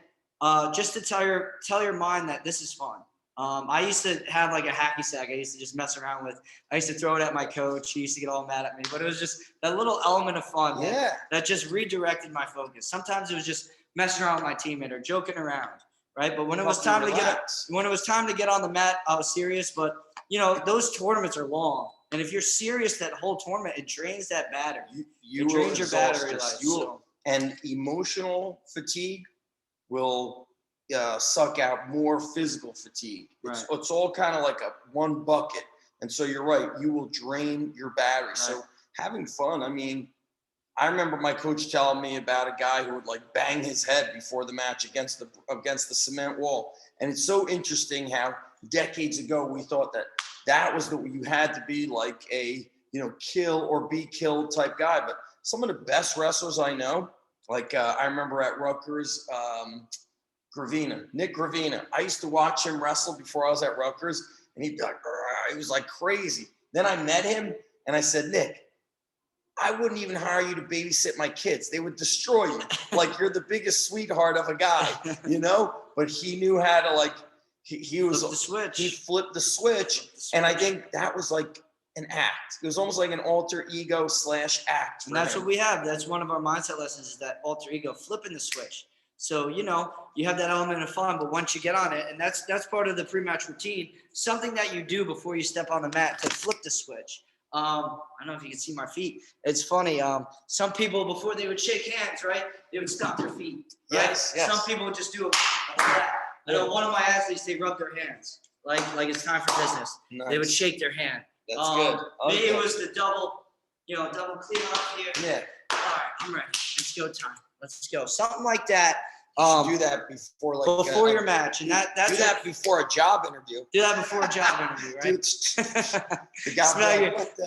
just to tell your mind that this is fun. I used to have like a hacky sack I used to just mess around with. I used to throw it at my coach. He used to get all mad at me, but it was just that little element of fun that just redirected my focus. Sometimes it was just messing around with my teammate or joking around, right? But when it was time to get on the mat, I was serious. But those tournaments are long, and if you're serious that whole tournament, it drains that battery. It drains your battery life. And emotional fatigue will suck out more physical fatigue. It's all kind of like one bucket. And so you're right, you will drain your battery. Right. So having fun, I mean, I remember my coach telling me about a guy who would bang his head before the match against the cement wall. And it's so interesting how decades ago we thought that was you had to be like a kill or be killed type guy. But some of the best wrestlers I know, I remember at Rutgers, Nick Gravina. I used to watch him wrestle before I was at Rutgers, and he'd be like, he was like crazy. Then I met him, and I said, Nick, I wouldn't even hire you to babysit my kids. They would destroy you. Like, you're the biggest sweetheart of a guy, But he knew how to, he flipped the switch. And I think that was like an act. It was almost like an alter ego / act. And that's what we have. That's one of our mindset lessons, is that alter ego, flipping the switch. So, you have that element of fun, but once you get on it, and that's part of the pre-match routine, something that you do before you step on the mat to flip the switch. I don't know if you can see my feet. It's funny. Some people, before they would shake hands, right, they would stop their feet. Right? Yes. Some people would just do it like that. I know one of my athletes, they rub their hands like it's time for business. Nice. They would shake their hand. That's good. Me, it was the double clean off here. Yeah. All right, I'm ready. Let's go time. Let's go. Something like that. Do that before your match, and that's do that before a job interview. Do that before a job interview, right?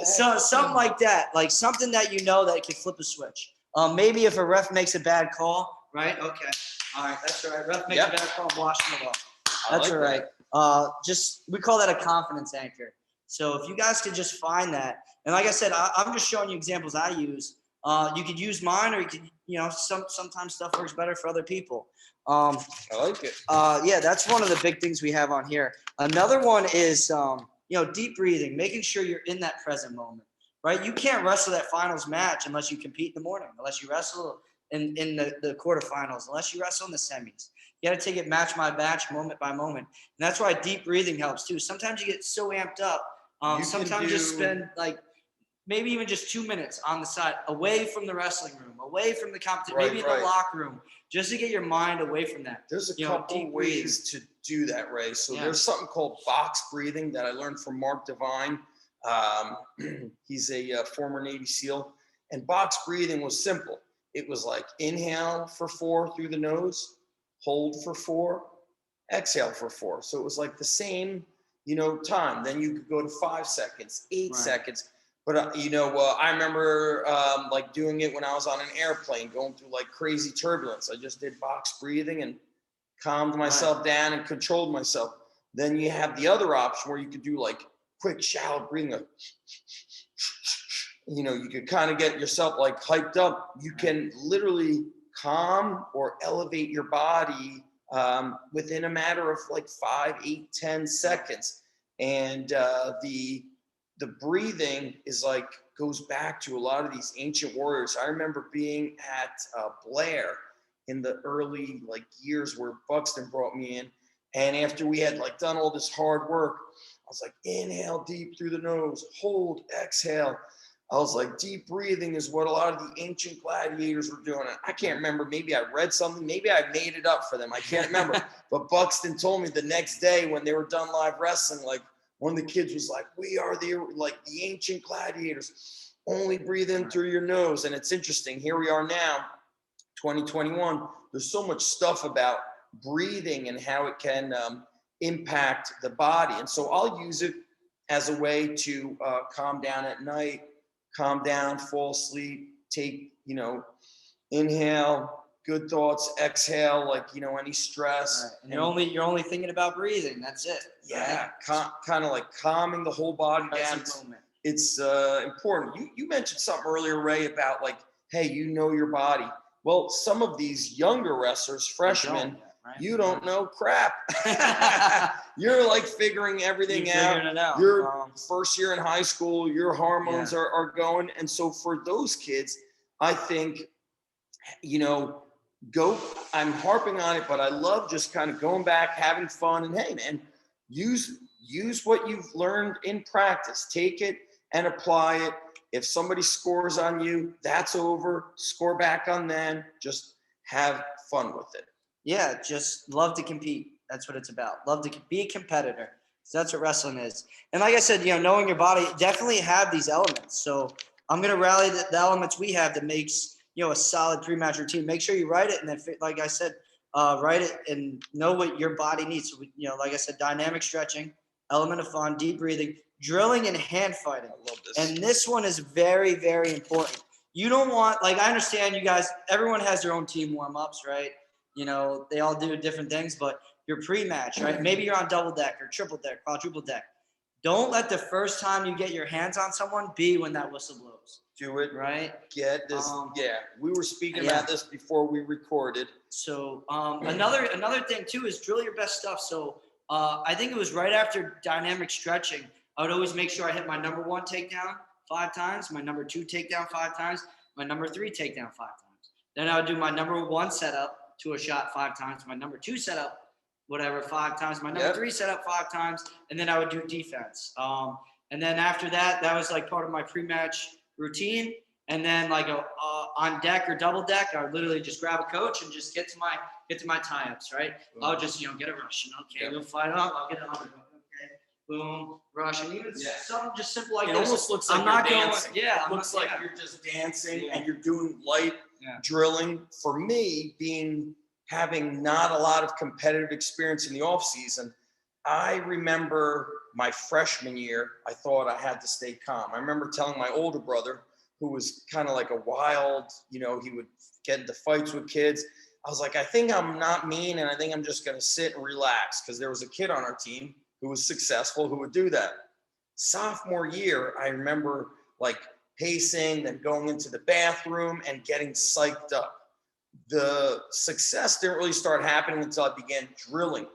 Something like that, like something that that can flip a switch. Maybe if a ref makes a bad call, right? Okay, all right, that's all right. Ref makes a bad call, I'm washing it off. That's all right. We call that a confidence anchor. So if you guys could just find that, and like I said, I'm just showing you examples I use. You could use mine, or you could, sometimes stuff works better for other people. I like it. That's one of the big things we have on here. Another one is, deep breathing, making sure you're in that present moment, right? You can't wrestle that finals match unless you compete in the morning, unless you wrestle in the quarterfinals, unless you wrestle in the semis. You got to take it match by match, moment by moment. And that's why deep breathing helps too. Sometimes you get so amped up. Sometimes just spend maybe even just 2 minutes on the side, away from the wrestling room, away from the competition, maybe in the locker room, just to get your mind away from that. There's a couple ways to do that, Ray. So there's something called box breathing that I learned from Mark Devine. He's a former Navy SEAL. And box breathing was simple. It was like inhale for 4 through the nose, hold for 4, exhale for 4. So it was like the same, time. Then you could go to 5 seconds, 8 Right. seconds. But, I remember like doing it when I was on an airplane going through like crazy turbulence. I just did box breathing and calmed myself down and controlled myself. Then you have the other option where you could do like quick shallow breathing. You could kind of get yourself like hyped up. You can literally calm or elevate your body within a matter of like 5, 8, 10 seconds. And the breathing is like goes back to a lot of these ancient warriors. I remember being at Blair in the early like years where Buxton brought me in. And after we had like done all this hard work, I was like, inhale deep through the nose, hold, exhale. I was like, deep breathing is what a lot of the ancient gladiators were doing. And I can't remember, maybe I read something, maybe I made it up for them. I can't remember. But Buxton told me the next day when they were done live wrestling, like one of the kids was like, we are the ancient gladiators, only breathe in through your nose. And it's interesting, here we are now, 2021, there's so much stuff about breathing and how it can impact the body. And so I'll use it as a way to calm down at night, calm down, fall asleep, take, inhale, good thoughts, exhale, like, any stress. Right. And you're only thinking about breathing. That's it. Yeah. Right? Kind of like calming the whole body down. It's important. You mentioned something earlier, Ray, about like, hey, your body. Well, some of these younger wrestlers, freshmen, you don't know crap. You're like figuring everything out. You're first year in high school, your hormones are going. And so for those kids, I think, I'm harping on it, but I love just kind of going back, having fun. And hey, man, use what you've learned in practice. Take it and apply it. If somebody scores on you, that's over. Score back on them. Just have fun with it. Yeah, just love to compete. That's what it's about. Love to be a competitor. So that's what wrestling is. And like I said, knowing your body, definitely have these elements. So I'm going to rally the elements we have that makes, a solid pre-match routine. Make sure you write it. And then, like I said, write it and know what your body needs. So, like I said, dynamic stretching, element of fun, deep breathing, drilling, and hand fighting. I love this. And this one is very, very important. You don't want, I understand you guys, everyone has their own team warm-ups, right? They all do different things, but your pre-match, right? Maybe you're on double deck or triple deck, quadruple deck. Don't let the first time you get your hands on someone be when that whistle blows. Do it. Right? Get this. We were speaking about this before we recorded. So another thing too is drill your best stuff. So I think it was right after dynamic stretching, I would always make sure I hit my number 1 takedown 5 times, my number 2 takedown 5 times, my number 3 takedown 5 times. Then I would do my number 1 setup to a shot 5 times, my number 2 setup, 5 times, my number 3 setup 5 times, and then I would do defense. And then after that, that was like part of my pre-match routine. And then like on deck or double deck, I would literally just grab a coach and just get to my tie-ups, right? I'll just get a rush, okay, we'll fight up, I'll get another one, okay, boom, rush, and even something just simple like it this. It almost looks like you're dancing. It looks like you're just dancing and you're doing light drilling. For me, having not a lot of competitive experience in the off season, I remember my freshman year, I thought I had to stay calm. I remember telling my older brother, who was kind of like a wild, he would get into fights with kids. I was like, I think I'm not mean, and I think I'm just going to sit and relax, because there was a kid on our team who was successful who would do that. Sophomore year, I remember like pacing, then going into the bathroom and getting psyched up. The success didn't really start happening until I began drilling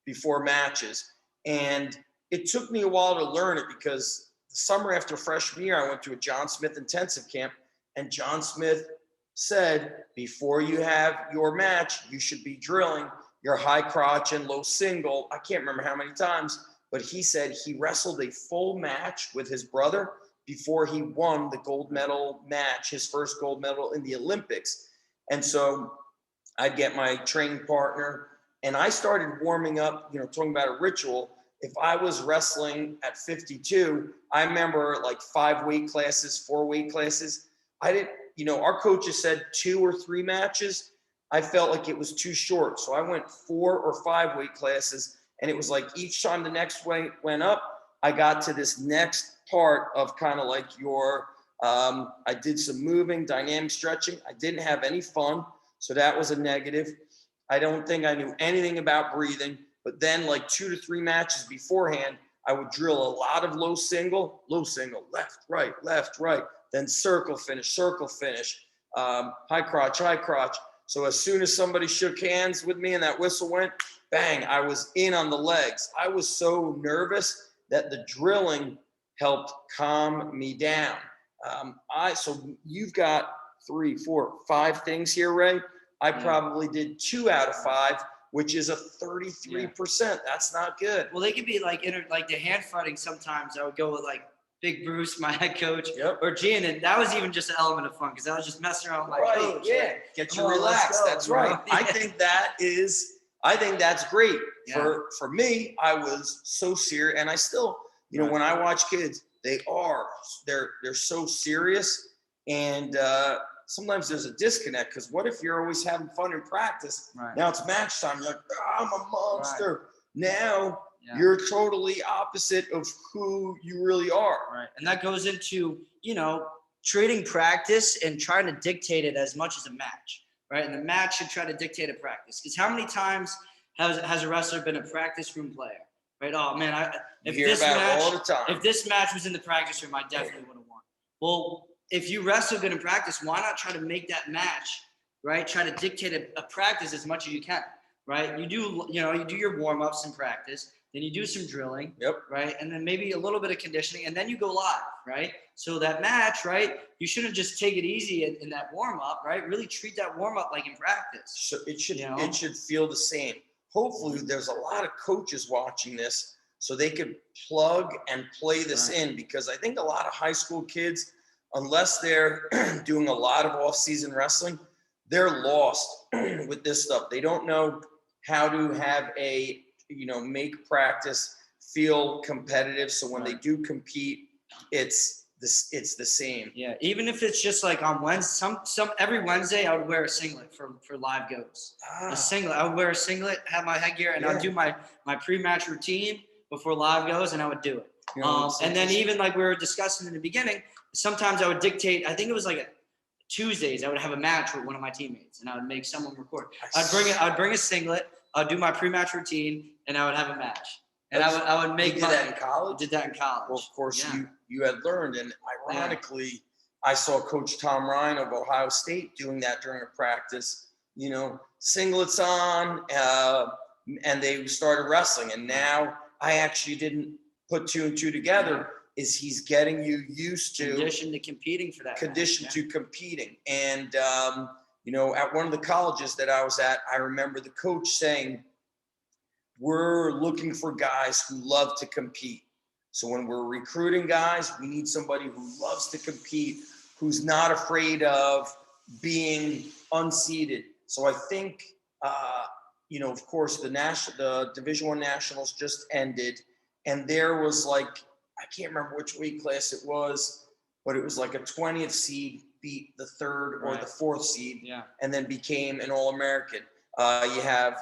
before matches. And it took me a while to learn it, because the summer after freshman year, I went to a John Smith intensive camp, and John Smith said, before you have your match, you should be drilling your high crotch and low single. I can't remember how many times, but he said he wrestled a full match with his brother before he won the gold medal match, his first gold medal in the Olympics. And so I'd get my training partner, and I started warming up, talking about a ritual. If I was wrestling at 52, I remember like 5 weight classes, 4 weight classes. I didn't, our coaches said 2 or 3 matches. I felt like it was too short. So I went 4 or 5 weight classes, and it was like each time the next weight went up, I got to this next part of kind of like I did some moving, dynamic stretching. I didn't have any fun. So that was a negative. I don't think I knew anything about breathing, but then like 2 to 3 matches beforehand, I would drill a lot of low single, left, right, then circle finish, high crotch. So as soon as somebody shook hands with me and that whistle went, bang, I was in on the legs. I was so nervous that the drilling helped calm me down. So you've got 3, 4, 5 things here, Ray. I probably did 2 out of 5, which is a 33%. That's not good. Well, they could be like like the hand fighting. Sometimes I would go with like Big Bruce, my head coach, or Gian, and that was even just an element of fun because I was just messing around with my coach. Yeah, like, get you relaxed. That's right. Yeah. I think that's great. For me, I was so serious, and I still, when I watch kids, they're so serious, and sometimes there's a disconnect because what if you're always having fun in practice? Right. Now it's match time. You're like, I'm a monster. Right. Now you're totally opposite of who you really are. Right. And that goes into, treating practice and trying to dictate it as much as a match. Right. And the match should try to dictate a practice. Because how many times has a wrestler been a practice room player? Right. Oh, man, if this match was in the practice room, I definitely would have won. Well, if you wrestle good in practice, why not try to make that match, right? Try to dictate a practice as much as you can, right? You do your warm-ups in practice, then you do some drilling, right? And then maybe a little bit of conditioning, and then you go live, right? So that match, right? You shouldn't just take it easy in that warm-up, right? Really treat that warm-up like in practice. So it should feel the same. Hopefully there's a lot of coaches watching this so they could plug and play this in, because I think a lot of high school kids, unless they're doing a lot of off-season wrestling, they're lost with this stuff. They don't know how to have make practice feel competitive. So when they do compete, it's the same. Yeah, even if it's just like on Wednesday, every Wednesday I would wear a singlet for live goes. A singlet. I would wear a singlet, have my headgear, and I'd do my pre-match routine before live goes, and I would do it. And then even like we were discussing in the beginning, sometimes I would dictate. I think it was like Tuesdays. I would have a match with one of my teammates, and I would make someone record. I'd bring a singlet. I'd do my pre-match routine, and I would have a match. And I would make. You did that in college? Did that in college. Well, of course you had learned, and ironically, I saw Coach Tom Ryan of Ohio State doing that during a practice. Singlets on, and they started wrestling, and now I actually didn't put 2 and 2 together. Is he's getting you used to conditioned to competing for that. Conditioned to competing. And, at one of the colleges that I was at, I remember the coach saying, we're looking for guys who love to compete. So when we're recruiting guys, we need somebody who loves to compete, who's not afraid of being unseated. So I think, of course, the Division I Nationals just ended. And there was I can't remember which weight class it was, but it was like a 20th seed beat the 3rd or the 4th seed, and then became an All-American. You have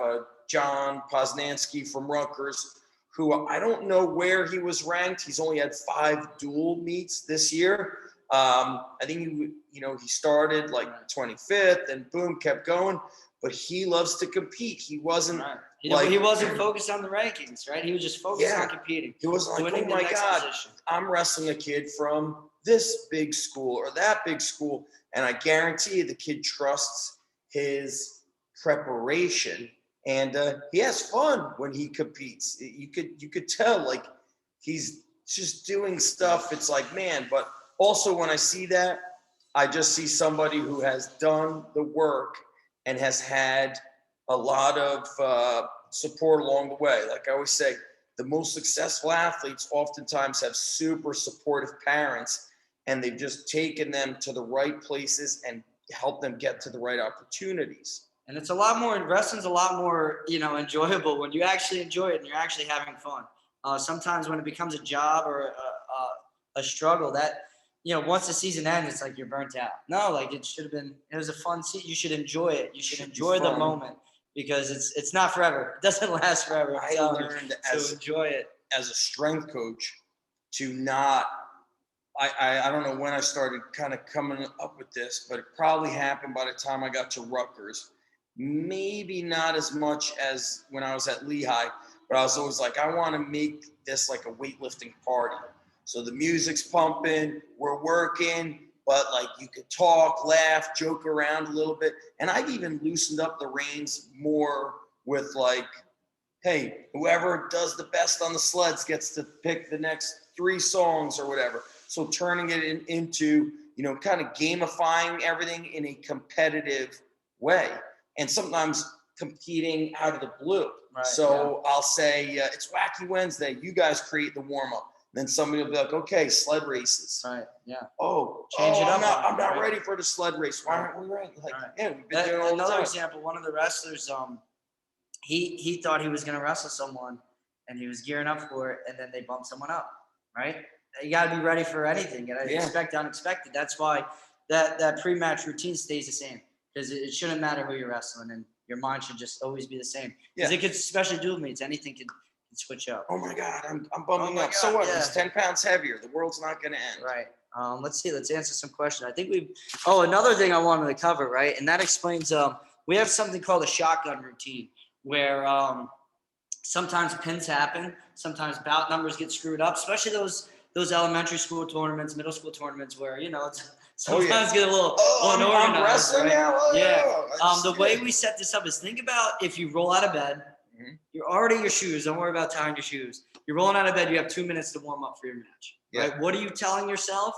John Poznansky from Rutgers, who I don't know where he was ranked. He's only had 5 dual meets this year. I think he started 25th, and boom, kept going. But he loves to compete. He wasn't he wasn't focused on the rankings, right? He was just focused on competing. He wasn't like, oh my God, I'm wrestling a kid from this big school or that big school. And I guarantee you the kid trusts his preparation, and he has fun when he competes. You could tell he's just doing stuff. It's like, man, but also when I see that, I just see somebody who has done the work and has had a lot of support along the way. Like I always say, the most successful athletes oftentimes have super supportive parents, and they've just taken them to the right places and helped them get to the right opportunities. And it's wrestling's a lot more, enjoyable when you actually enjoy it and you're actually having fun. Sometimes when it becomes a job or a struggle, that once the season ends, it's like you're burnt out. No, like it should have been. It was a fun season. You should enjoy it. You should enjoy the moment because it's not forever. It doesn't last forever. I learned so enjoy it as a strength coach to not. I don't know when I started kind of coming up with this, but it probably happened by the time I got to Rutgers. Maybe not as much as when I was at Lehigh, but I was always like, I want to make this like a weightlifting party. So the music's pumping, we're working, but like you could talk, laugh, joke around a little bit. And I've even loosened up the reins more with like, hey, whoever does the best on the sleds gets to pick the next 3 songs or whatever. So turning it into, kind of gamifying everything in a competitive way. And sometimes competing out of the blue. Right, So I'll say, it's Wacky Wednesday. You guys create the warm-up. Then somebody will be like, okay, sled races. Right. Yeah. Change it up. I'm not ready for the sled race. Why aren't we ready? Like, yeah, we've been doing all the another time. example. One of the wrestlers, he thought he was going to wrestle someone, and he was gearing up for it, and then they bumped someone up. Right. You got to be ready for anything. You got to expect the unexpected. That's why that pre-match routine stays the same, because it shouldn't matter who you're wrestling, and your mind should just always be the same. Because it could, especially dual meets, anything can switch up. Oh my God, I'm bumping up. So what? He's 10 pounds heavier. The world's not going to end. Right. Let's see. Let's answer some questions. I think another thing I wanted to cover, right? And that explains, we have something called a shotgun routine where sometimes pins happen. Sometimes bout numbers get screwed up, especially those elementary school tournaments, middle school tournaments where, it's sometimes get a little unorganized. I'm wrestling now? The way we set this up is think about if you roll out of bed, you're already in your shoes. Don't worry about tying your shoes. You're rolling out of bed. You have 2 minutes to warm up for your match. Right? What are you telling yourself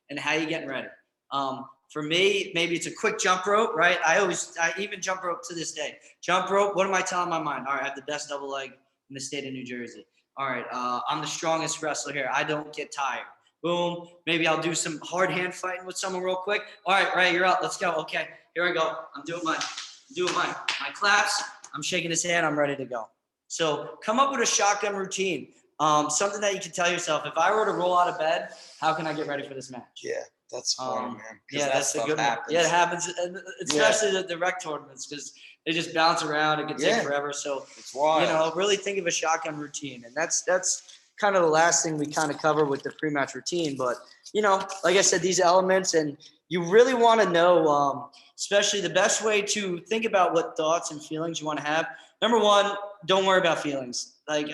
and how are you getting ready? For me, maybe it's a quick jump rope, right? I even jump rope to this day. Jump rope, what am I telling my mind? All right, I have the best double leg in the state of New Jersey. All right, I'm the strongest wrestler here. I don't get tired. Boom. Maybe I'll do some hard hand fighting with someone real quick. All right, Ray, you're up. Let's go. Okay, here I go. I'm doing my claps. I'm shaking his hand. I'm ready to go. So come up with a shotgun routine. Something that you can tell yourself, if I were to roll out of bed, how can I get ready for this match? Yeah, that's funny, man. Yeah, that's a good one. Yeah, it happens, especially the rec tournaments, because they just bounce around. It can take forever. So, it's wild. Really think of a shotgun routine. And that's kind of the last thing we kind of cover with the pre-match routine. But, like I said, these elements, and you really want to know, especially the best way to think about what thoughts and feelings you want to have. Number one, don't worry about feelings. Like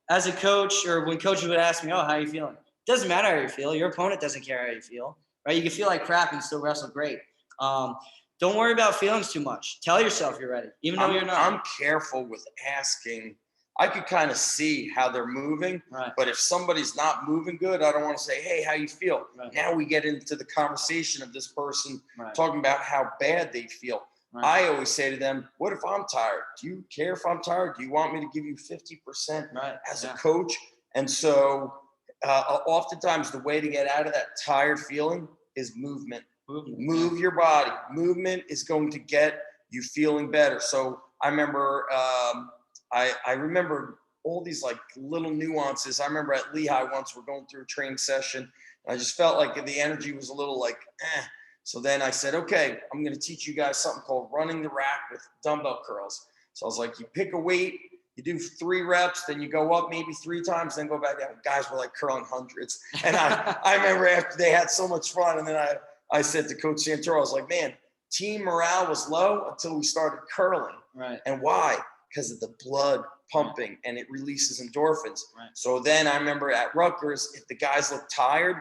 as a coach, or when coaches would ask me, oh, how are you feeling? It doesn't matter how you feel. Your opponent doesn't care how you feel, right? You can feel like crap and still wrestle great. Don't worry about feelings too much. Tell yourself you're ready, even though you're not. I'm careful with asking. I could kind of see how they're moving, but if somebody's not moving good, I don't want to say, hey, how you feel? Right. Now we get into the conversation of this person talking about how bad they feel. Right. I always say to them, what if I'm tired? Do you care if I'm tired? Do you want me to give you 50% as a coach? And so oftentimes the way to get out of that tired feeling is movement. Move your body. Movement is going to get you feeling better. So I remember I remember all these like little nuances. I remember at Lehigh once we're going through a training session, and I just felt like the energy was a little like, So then I said, okay, I'm going to teach you guys something called running the rack with dumbbell curls. So I was like, you pick a weight, you do 3 reps, then you go up maybe 3 times, then go back down. Guys were like curling hundreds. And I remember after they had so much fun, and then I said to Coach Santoro, I was like, man, team morale was low until we started curling. Right. And why? Because of the blood pumping, and it releases endorphins. Right. So then I remember at Rutgers, if the guys looked tired,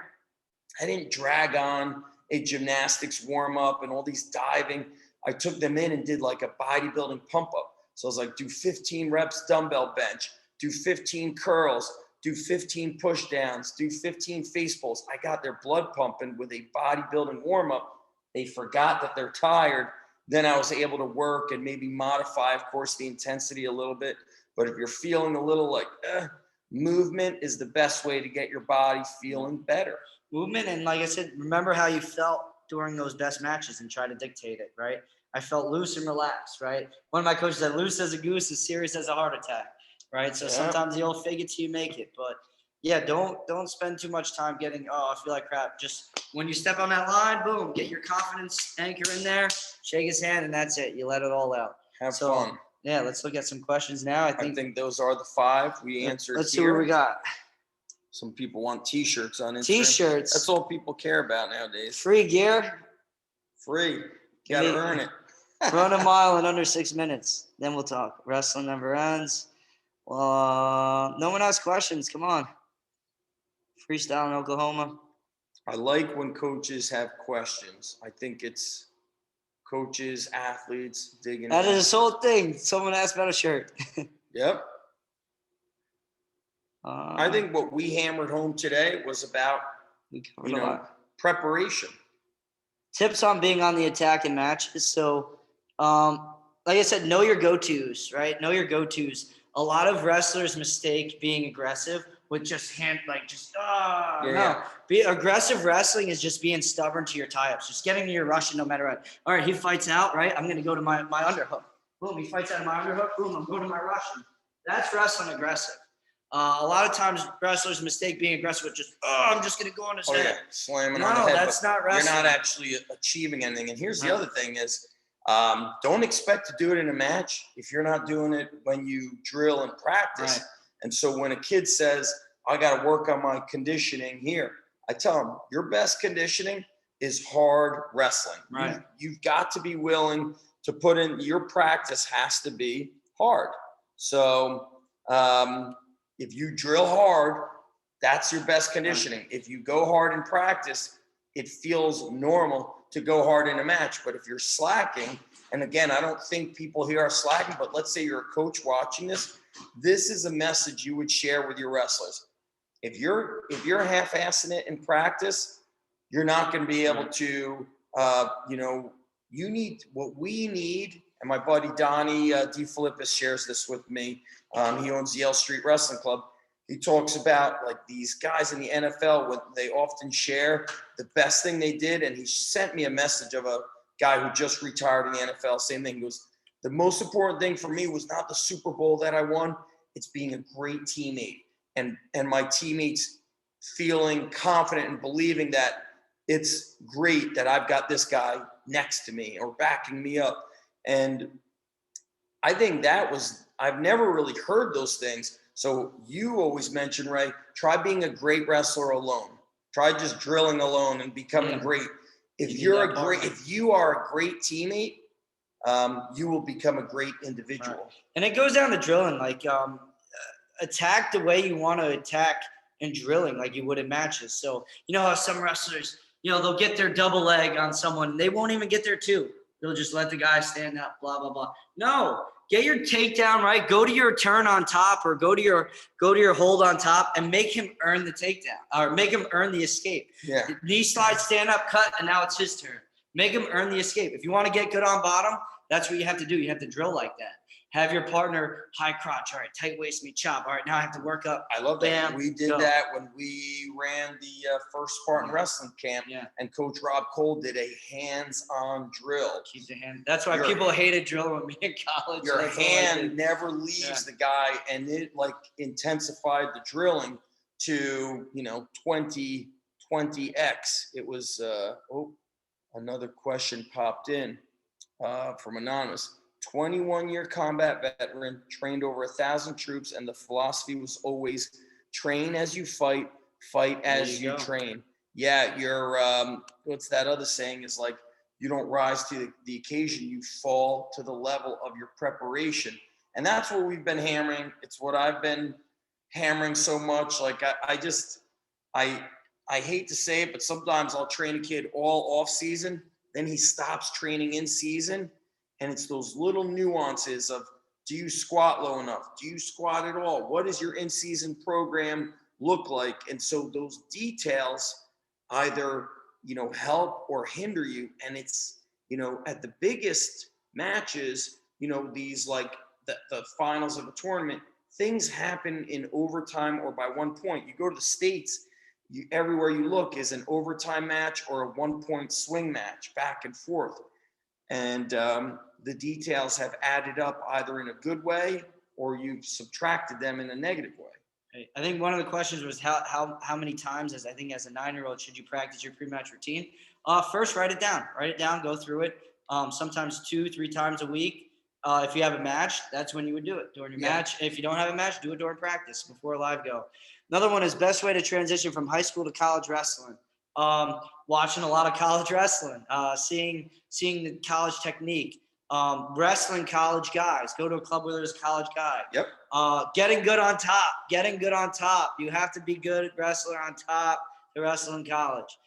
I didn't drag on a gymnastics warm up and all these diving. I took them in and did like a bodybuilding pump up. So I was like, do 15 reps dumbbell bench, do 15 curls, do 15 push downs, do 15 face pulls. I got their blood pumping with a bodybuilding warm up. They forgot that they're tired. Then I was able to work and maybe modify, of course, the intensity a little bit. But if you're feeling a little like movement is the best way to get your body feeling better. Movement, and like I said, remember how you felt during those best matches and try to dictate it, right? I felt loose and relaxed, right? One of my coaches said, loose as a goose, as serious as a heart attack, right? So sometimes the old fake it till you make it. But, yeah, don't spend too much time getting, oh, I feel like crap. Just when you step on that line, boom, get your confidence anchor in there, shake his hand, and that's it. You let it all out. Have So, fun. yeah, let's look at some questions now. I I think think those are the 5 we answered let's see here. what we got. Some people want T-shirts on Instagram. T-shirts. That's all people care about nowadays. Free gear. Free. Give Gotta me- earn it. Run a mile in under 6 minutes. Then we'll talk. Wrestling never ends. Well, no one has questions. Come on. Freestyle in Oklahoma. I like when coaches have questions. I think it's coaches, athletes digging That in. is this whole thing. Someone asked about a shirt. Yep. I think what we hammered home today was about, we covered a lot. preparation. Tips on being on the attack in matches. So, like I said, know your go-tos, right? Know your go-tos. A lot of wrestlers mistake being aggressive with just no. Be aggressive wrestling is just being stubborn to your tie-ups, just getting to your Russian no matter what. All right, he fights out, right? I'm gonna go to my underhook. Boom, he fights out of my underhook. Boom, I'm going to my Russian. That's wrestling aggressive. A lot of times wrestlers mistake being aggressive with just, I'm just gonna go on his head. Yeah, slamming No, on the head. that's but not wrestling. You're not actually achieving anything. And here's the No. other thing is, don't expect to do it in a match if you're not doing it when you drill and practice. Right. And so when a kid says, I got to work on my conditioning here, I tell them, your best conditioning is hard wrestling. Right. You've got to be willing to put in, your practice has to be hard. So if you drill hard, that's your best conditioning. Right. If you go hard in practice, it feels normal to go hard in a match. But if you're slacking, and again, I don't think people here are slacking, but let's say you're a coach watching this, this is a message you would share with your wrestlers. If you're half-assing it in practice, you're not going to be able to, you need, what we need, and my buddy Donnie DeFilippis shares this with me. He owns the L Street Wrestling Club. He talks about like these guys in the NFL, what they often share the best thing they did. And he sent me a message of a guy who just retired in the NFL. Same thing. He goes, the most important thing for me was not the Super Bowl that I won. It's being a great teammate and my teammates feeling confident and believing that it's great that I've got this guy next to me or backing me up. And I think I've never really heard those things. So you always mention, Ray, try being a great wrestler alone. Try just drilling alone and becoming great. If you are a great teammate, you will become a great individual. Right. And it goes down to drilling, like attack the way you want to attack in drilling, like you would in matches. So you know how some wrestlers, they'll get their double leg on someone, they won't even get their 2. They'll just let the guy stand up, blah blah blah. No. Get your takedown right. Go to your turn on top or go to your hold on top and make him earn the takedown or make him earn the escape. Yeah. Knee slide, stand up, cut, and now it's his turn. Make him earn the escape. If you want to get good on bottom, that's what you have to do. You have to drill like that. Have your partner high crotch. All right, tight waist, me chop. All right, now I have to work up. I love that. Bam, We did that when we ran the first Spartan wrestling camp. Yeah. And Coach Rob Cole did a hands-on drill. Keep the hand. That's why people hated drilling with me in college. Your hand never leaves the guy, and it like intensified the drilling to 20x. It was another question popped in from anonymous. 21-year combat veteran, trained over 1,000 troops, and the philosophy was always train as you fight, fight as you train. Yeah, you're what's that other saying is like, you don't rise to the occasion, you fall to the level of your preparation. And that's what we've been hammering. It's what I've been hammering so much. Like I hate to say it, but sometimes I'll train a kid all off season, then he stops training in season. And it's those little nuances of, do you squat low enough? Do you squat at all? What does your in-season program look like? And so those details either, help or hinder you. And it's, at the biggest matches, these like the finals of a tournament, things happen in overtime or by 1 point. You go to the States, everywhere you look is an overtime match or a 1 point swing match, back and forth. And the details have added up either in a good way or you've subtracted them in a negative way. Right. I think one of the questions was how many times as a 9-year-old should you practice your pre-match routine? First, write it down. Write it down. Go through it. Sometimes 2-3 times a week. If you have a match, that's when you would do it during your match. If you don't have a match, do it during practice before a live go. Another one is best way to transition from high school to college wrestling. Watching a lot of college wrestling, seeing the college technique. Wrestling college guys. Go to a club where there's a college guy. Yep. Getting good on top. Getting good on top. You have to be good wrestler on top to wrestle in college.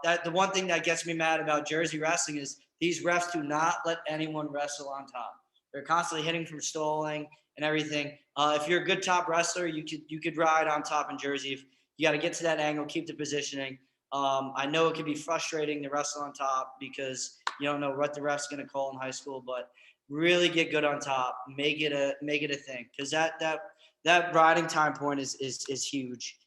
That the one thing that gets me mad about Jersey wrestling is these refs do not let anyone wrestle on top. They're constantly hitting from stalling and everything. If you're a good top wrestler, you could ride on top in Jersey. If you got to get to that angle, keep the positioning. I know it can be frustrating to wrestle on top because you don't know what the ref's going to call in high school, but really get good on top. Make it a thing because that riding time point is huge.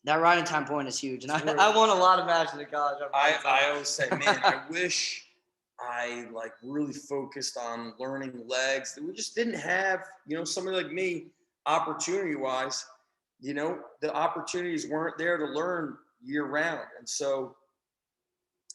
That riding time point is huge, and I won a lot of matches in college. I always say, man, I wish I really focused on learning legs. We just didn't have, somebody like me, opportunity wise, the opportunities weren't there to learn year round. And so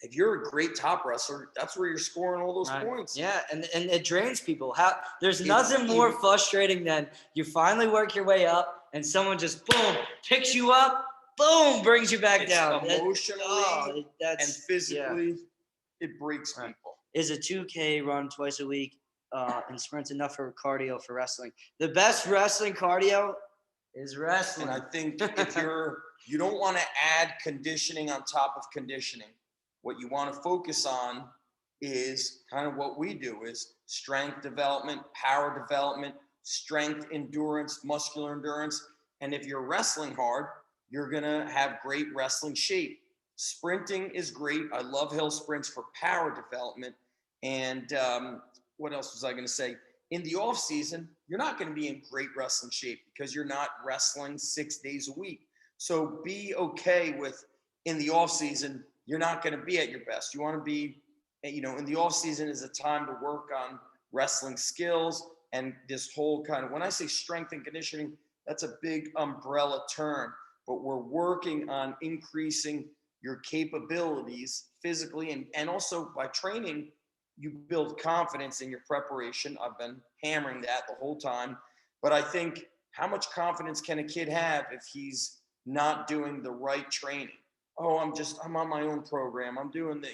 if you're a great top wrestler, that's where you're scoring all those points. Yeah, and it drains people. There's nothing more frustrating than you finally work your way up and someone just boom picks you up, boom brings you back down. Emotionally and physically, it breaks people. Is a 2K run twice a week and sprints enough for cardio for wrestling? The best wrestling cardio is wrestling. And I think if you don't want to add conditioning on top of conditioning. What you want to focus on is kind of what we do is strength development, power development, strength, endurance, muscular endurance. And if you're wrestling hard, you're going to have great wrestling shape. Sprinting is great. I love hill sprints for power development. And what else was I going to say? In the off season, you're not going to be in great wrestling shape because you're not wrestling 6 days a week. So be okay with in the off season, you're not going to be at your best. You want to be, in the off season is a time to work on wrestling skills and this whole kind of, when I say strength and conditioning, that's a big umbrella term, but we're working on increasing your capabilities physically and also by training, you build confidence in your preparation. I've been hammering that the whole time, but I think how much confidence can a kid have if he's not doing the right training? Oh, I'm on my own program. I'm doing the,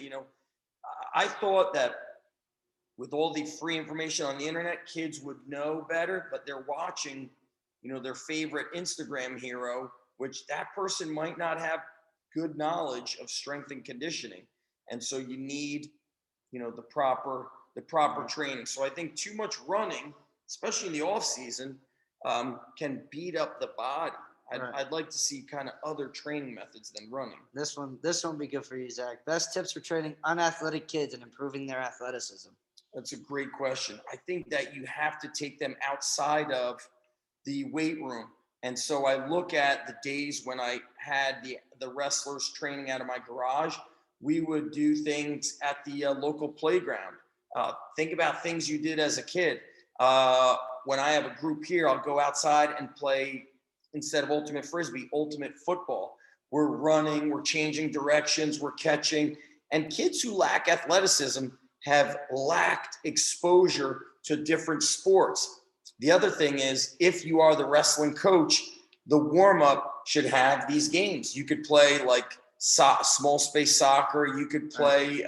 I thought that with all the free information on the internet, kids would know better, but they're watching, their favorite Instagram hero, which that person might not have good knowledge of strength and conditioning. And so you need, the proper training. So I think too much running, especially in the off season, can beat up the body. I'd like to see kind of other training methods than running. This one will be good for you, Zach. Best tips for training unathletic kids and improving their athleticism. That's a great question. I think that you have to take them outside of the weight room. And so I look at the days when I had the wrestlers training out of my garage. We would do things at the local playground. Think about things you did as a kid. When I have a group here, I'll go outside and play, instead of ultimate frisbee, ultimate football. We're running, we're changing directions, we're catching. And kids who lack athleticism have lacked exposure to different sports. The other thing is, if you are the wrestling coach, the warm-up should have these games. You could play like small space soccer. You could play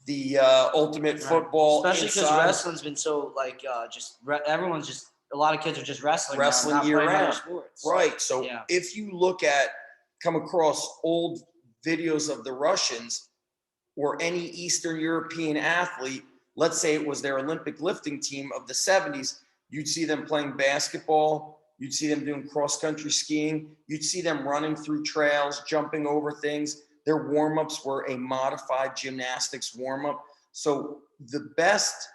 the ultimate football. Especially because wrestling's been so everyone's just, a lot of kids are just wrestling now, year round. Sports. Right. So if you come across old videos of the Russians or any Eastern European athlete, let's say it was their Olympic lifting team of the 70s, you'd see them playing basketball, you'd see them doing cross-country skiing, you'd see them running through trails, jumping over things. Their warm-ups were a modified gymnastics warm-up. So the best,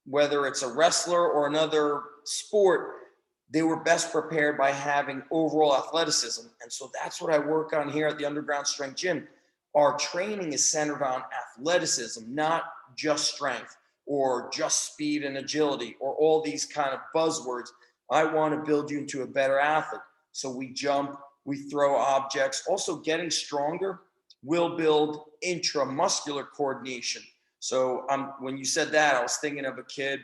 whether it's a wrestler or another sport, they were best prepared by having overall athleticism. And so that's what I work on here at the Underground Strength Gym. Our training is centered on athleticism, not just strength or just speed and agility or all these kind of buzzwords. I want to build you into a better athlete. So we jump, we throw objects. Also, getting stronger will build intramuscular coordination. So when you said that, I was thinking of a kid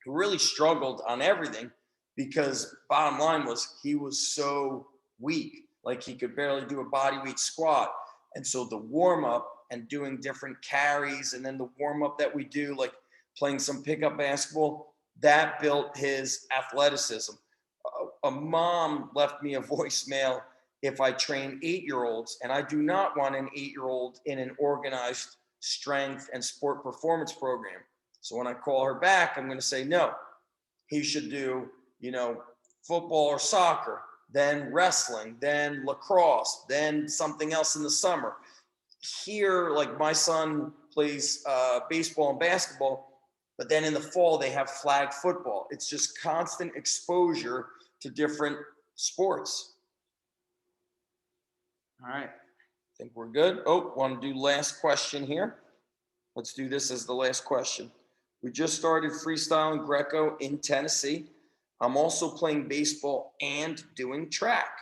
who really struggled on everything because bottom line was he was so weak. Like he could barely do a body weight squat. And so the warm up and doing different carries and then the warm up that we do, like playing some pickup basketball, that built his athleticism. A mom left me a voicemail if I train 8-year-olds, and I do not want an 8-year-old in an organized strength and sport performance program. So when I call her back, I'm going to say, no, he should do, football or soccer, then wrestling, then lacrosse, then something else in the summer. Here, like my son plays baseball and basketball, but then in the fall, they have flag football. It's just constant exposure to different sports. All right. I think we're good. Oh, want to do last question here? Let's do this as the last question. We just started freestyling Greco in Tennessee. I'm also playing baseball and doing track.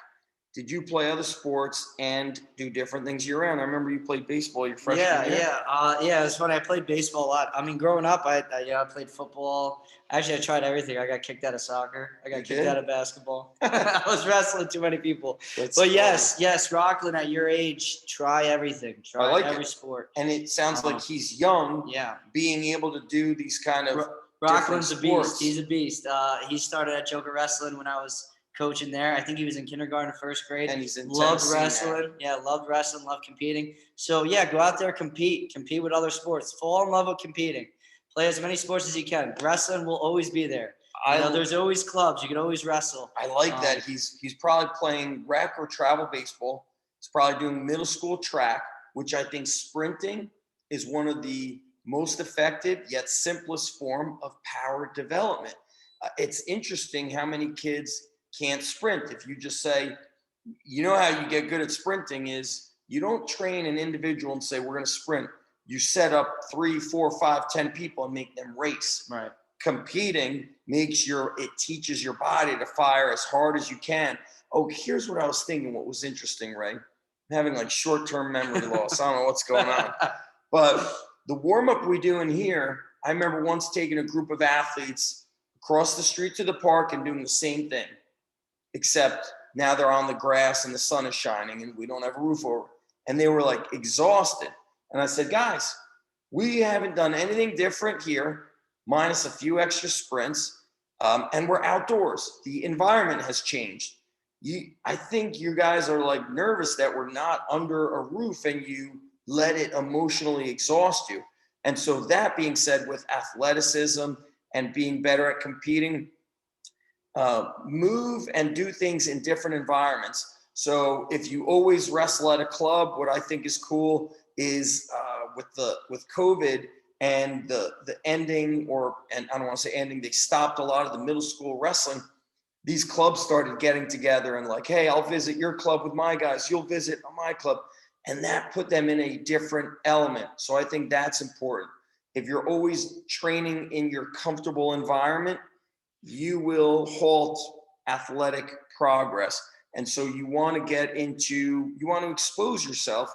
Did you play other sports and do different things year-round? I remember you played baseball your freshman year. Yeah. It's funny. I played baseball a lot. I mean, growing up, I played football. Actually, I tried everything. I got kicked out of soccer. I got kicked out of basketball. I was wrestling too many people. Yes, Rockland, at your age, try everything. Try every sport. And it sounds like he's young. Yeah. Being able to do these kind of Rockland's a beast. He's a beast. He started at Joker Wrestling when I was coaching there. I think he was in kindergarten, first grade. And he's in loved Tennessee wrestling. now. Yeah, loved wrestling, loved competing. So yeah, go out there, compete with other sports. Fall in love with competing. Play as many sports as you can. Wrestling will always be there. There's always clubs. You can always wrestle. I like that. He's probably playing rec or travel baseball. He's probably doing middle school track, which I think sprinting is one of the most effective yet simplest form of power development. It's interesting how many kids can't sprint. If you just say, how you get good at sprinting is you don't train an individual and say, we're going to sprint. You set up 3, 4, 5, 10 people and make them race. Right. Competing it teaches your body to fire as hard as you can. Oh, here's what I was thinking. What was interesting, Ray? I'm having like short-term memory loss. I don't know what's going on. But the warm-up we do in here, I remember once taking a group of athletes across the street to the park and doing the same thing, except now they're on the grass and the sun is shining and we don't have a roof over. And they were like exhausted. And I said, guys, we haven't done anything different here, minus a few extra sprints, and we're outdoors. The environment has changed. I think you guys are like nervous that we're not under a roof and you let it emotionally exhaust you. And so that being said, with athleticism and being better at competing, move and do things in different environments. So if you always wrestle at a club, what I think is cool is with COVID and the ending, and I don't want to say ending, they stopped a lot of the middle school wrestling. These clubs started getting together and like, hey, I'll visit your club with my guys. You'll visit my club. And that put them in a different element. So I think that's important. If you're always training in your comfortable environment, you will halt athletic progress. And so you want to expose yourself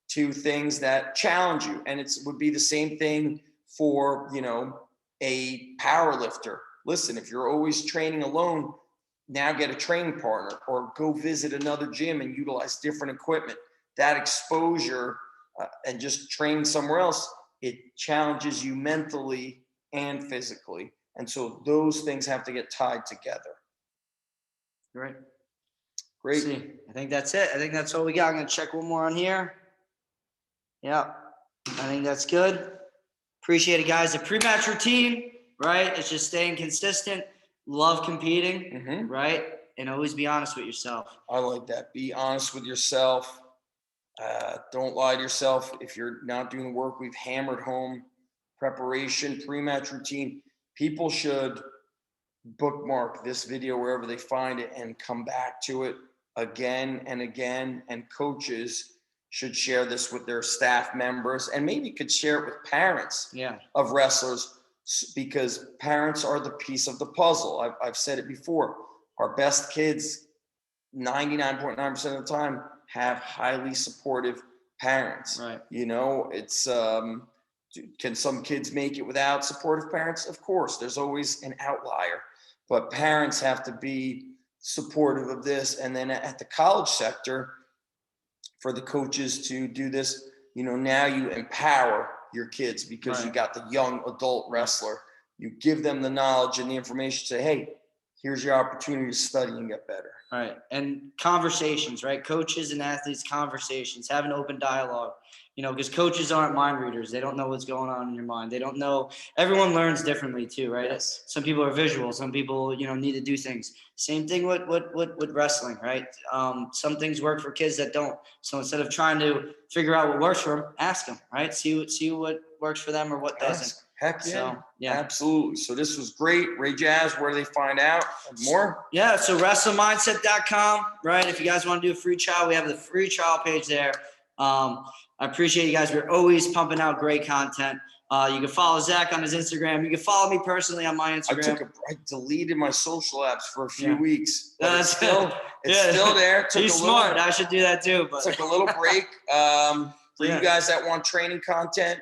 to things that challenge you. And it would be the same thing for, a power lifter. Listen, if you're always training alone, now get a training partner or go visit another gym and utilize different equipment. That exposure and just training somewhere else, it challenges you mentally and physically. And so those things have to get tied together. Great. See, I think that's it. I think that's all we got. I'm going to check one more on here. Yeah, I think that's good. Appreciate it, guys. The pre-match routine, right? It's just staying consistent. Love competing, right? And always be honest with yourself. I like that. Be honest with yourself. Don't lie to yourself. If you're not doing the work, we've hammered home preparation, pre-match routine. People should bookmark this video wherever they find it and come back to it again and again. And coaches should share this with their staff members and maybe could share it with parents of wrestlers because parents are the piece of the puzzle. I've said it before. Our best kids, 99.9% of the time, have highly supportive parents. Right. You know, it's can some kids make it without supportive parents? Of course, there's always an outlier, but parents have to be supportive of this. And then at the college sector, for the coaches to do this, you know, now you empower your kids because you got the young adult wrestler. You give them the knowledge and the information, say, hey, here's your opportunity to study and get better. Right. And conversations, right? Coaches and athletes, conversations, have an open dialogue, you know, because coaches aren't mind readers. They don't know what's going on in your mind. They don't know. Everyone learns differently too, right? Yes. Some people are visual. Some people, you know, need to do things. Same thing with wrestling, right? Some things work for kids that don't. So instead of trying to figure out what works for them, ask them, right? See what works for them or what doesn't. Heck yeah. So, yeah. Absolutely. So this was great. Ray Jazz, where do they find out more? Yeah, so wrestlemindset.com, right? If you guys want to do a free trial, we have the free trial page there. I appreciate you guys. We're always pumping out great content. You can follow Zach on his Instagram. You can follow me personally on my Instagram. I deleted my social apps for a few weeks. But it's still there. He's smart. I should do that too. But took a little break. For you guys that want training content,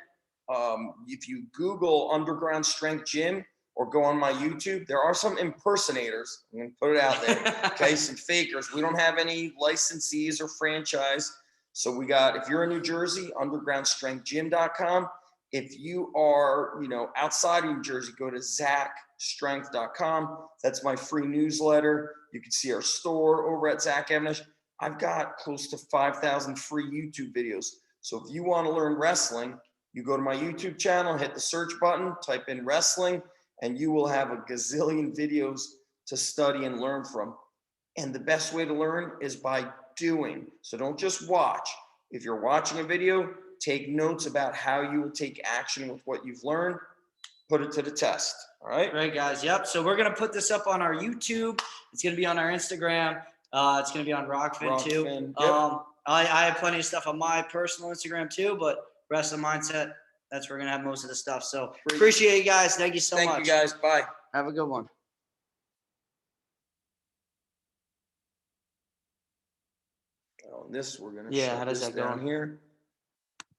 if you Google Underground Strength Gym or go on my YouTube, there are some impersonators. I'm going to put it out there. Okay, some fakers. We don't have any licensees or franchise. So we got, if you're in New Jersey, undergroundstrengthgym.com. If you are, you know, outside of New Jersey, go to zachstrength.com. That's my free newsletter. You can see our store over at Zach Even-Esh. I've got close to 5,000 free YouTube videos. So if you want to learn wrestling, you go to my YouTube channel, hit the search button, type in wrestling, and you will have a gazillion videos to study and learn from. And the best way to learn is by doing. So don't just watch. If you're watching a video, take notes about how you will take action with what you've learned, put it to the test. All right? Great, guys. Yep. So we're going to put this up on our YouTube. It's going to be on our Instagram. It's going to be on Rockfin too. Yep. I have plenty of stuff on my personal Instagram too, but Wrestling Mindset, that's where we're going to have most of the stuff. So appreciate you guys. Thank you so much. Thank you guys. Bye. Have a good one. This we're going to shut this down here.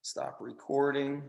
Stop recording.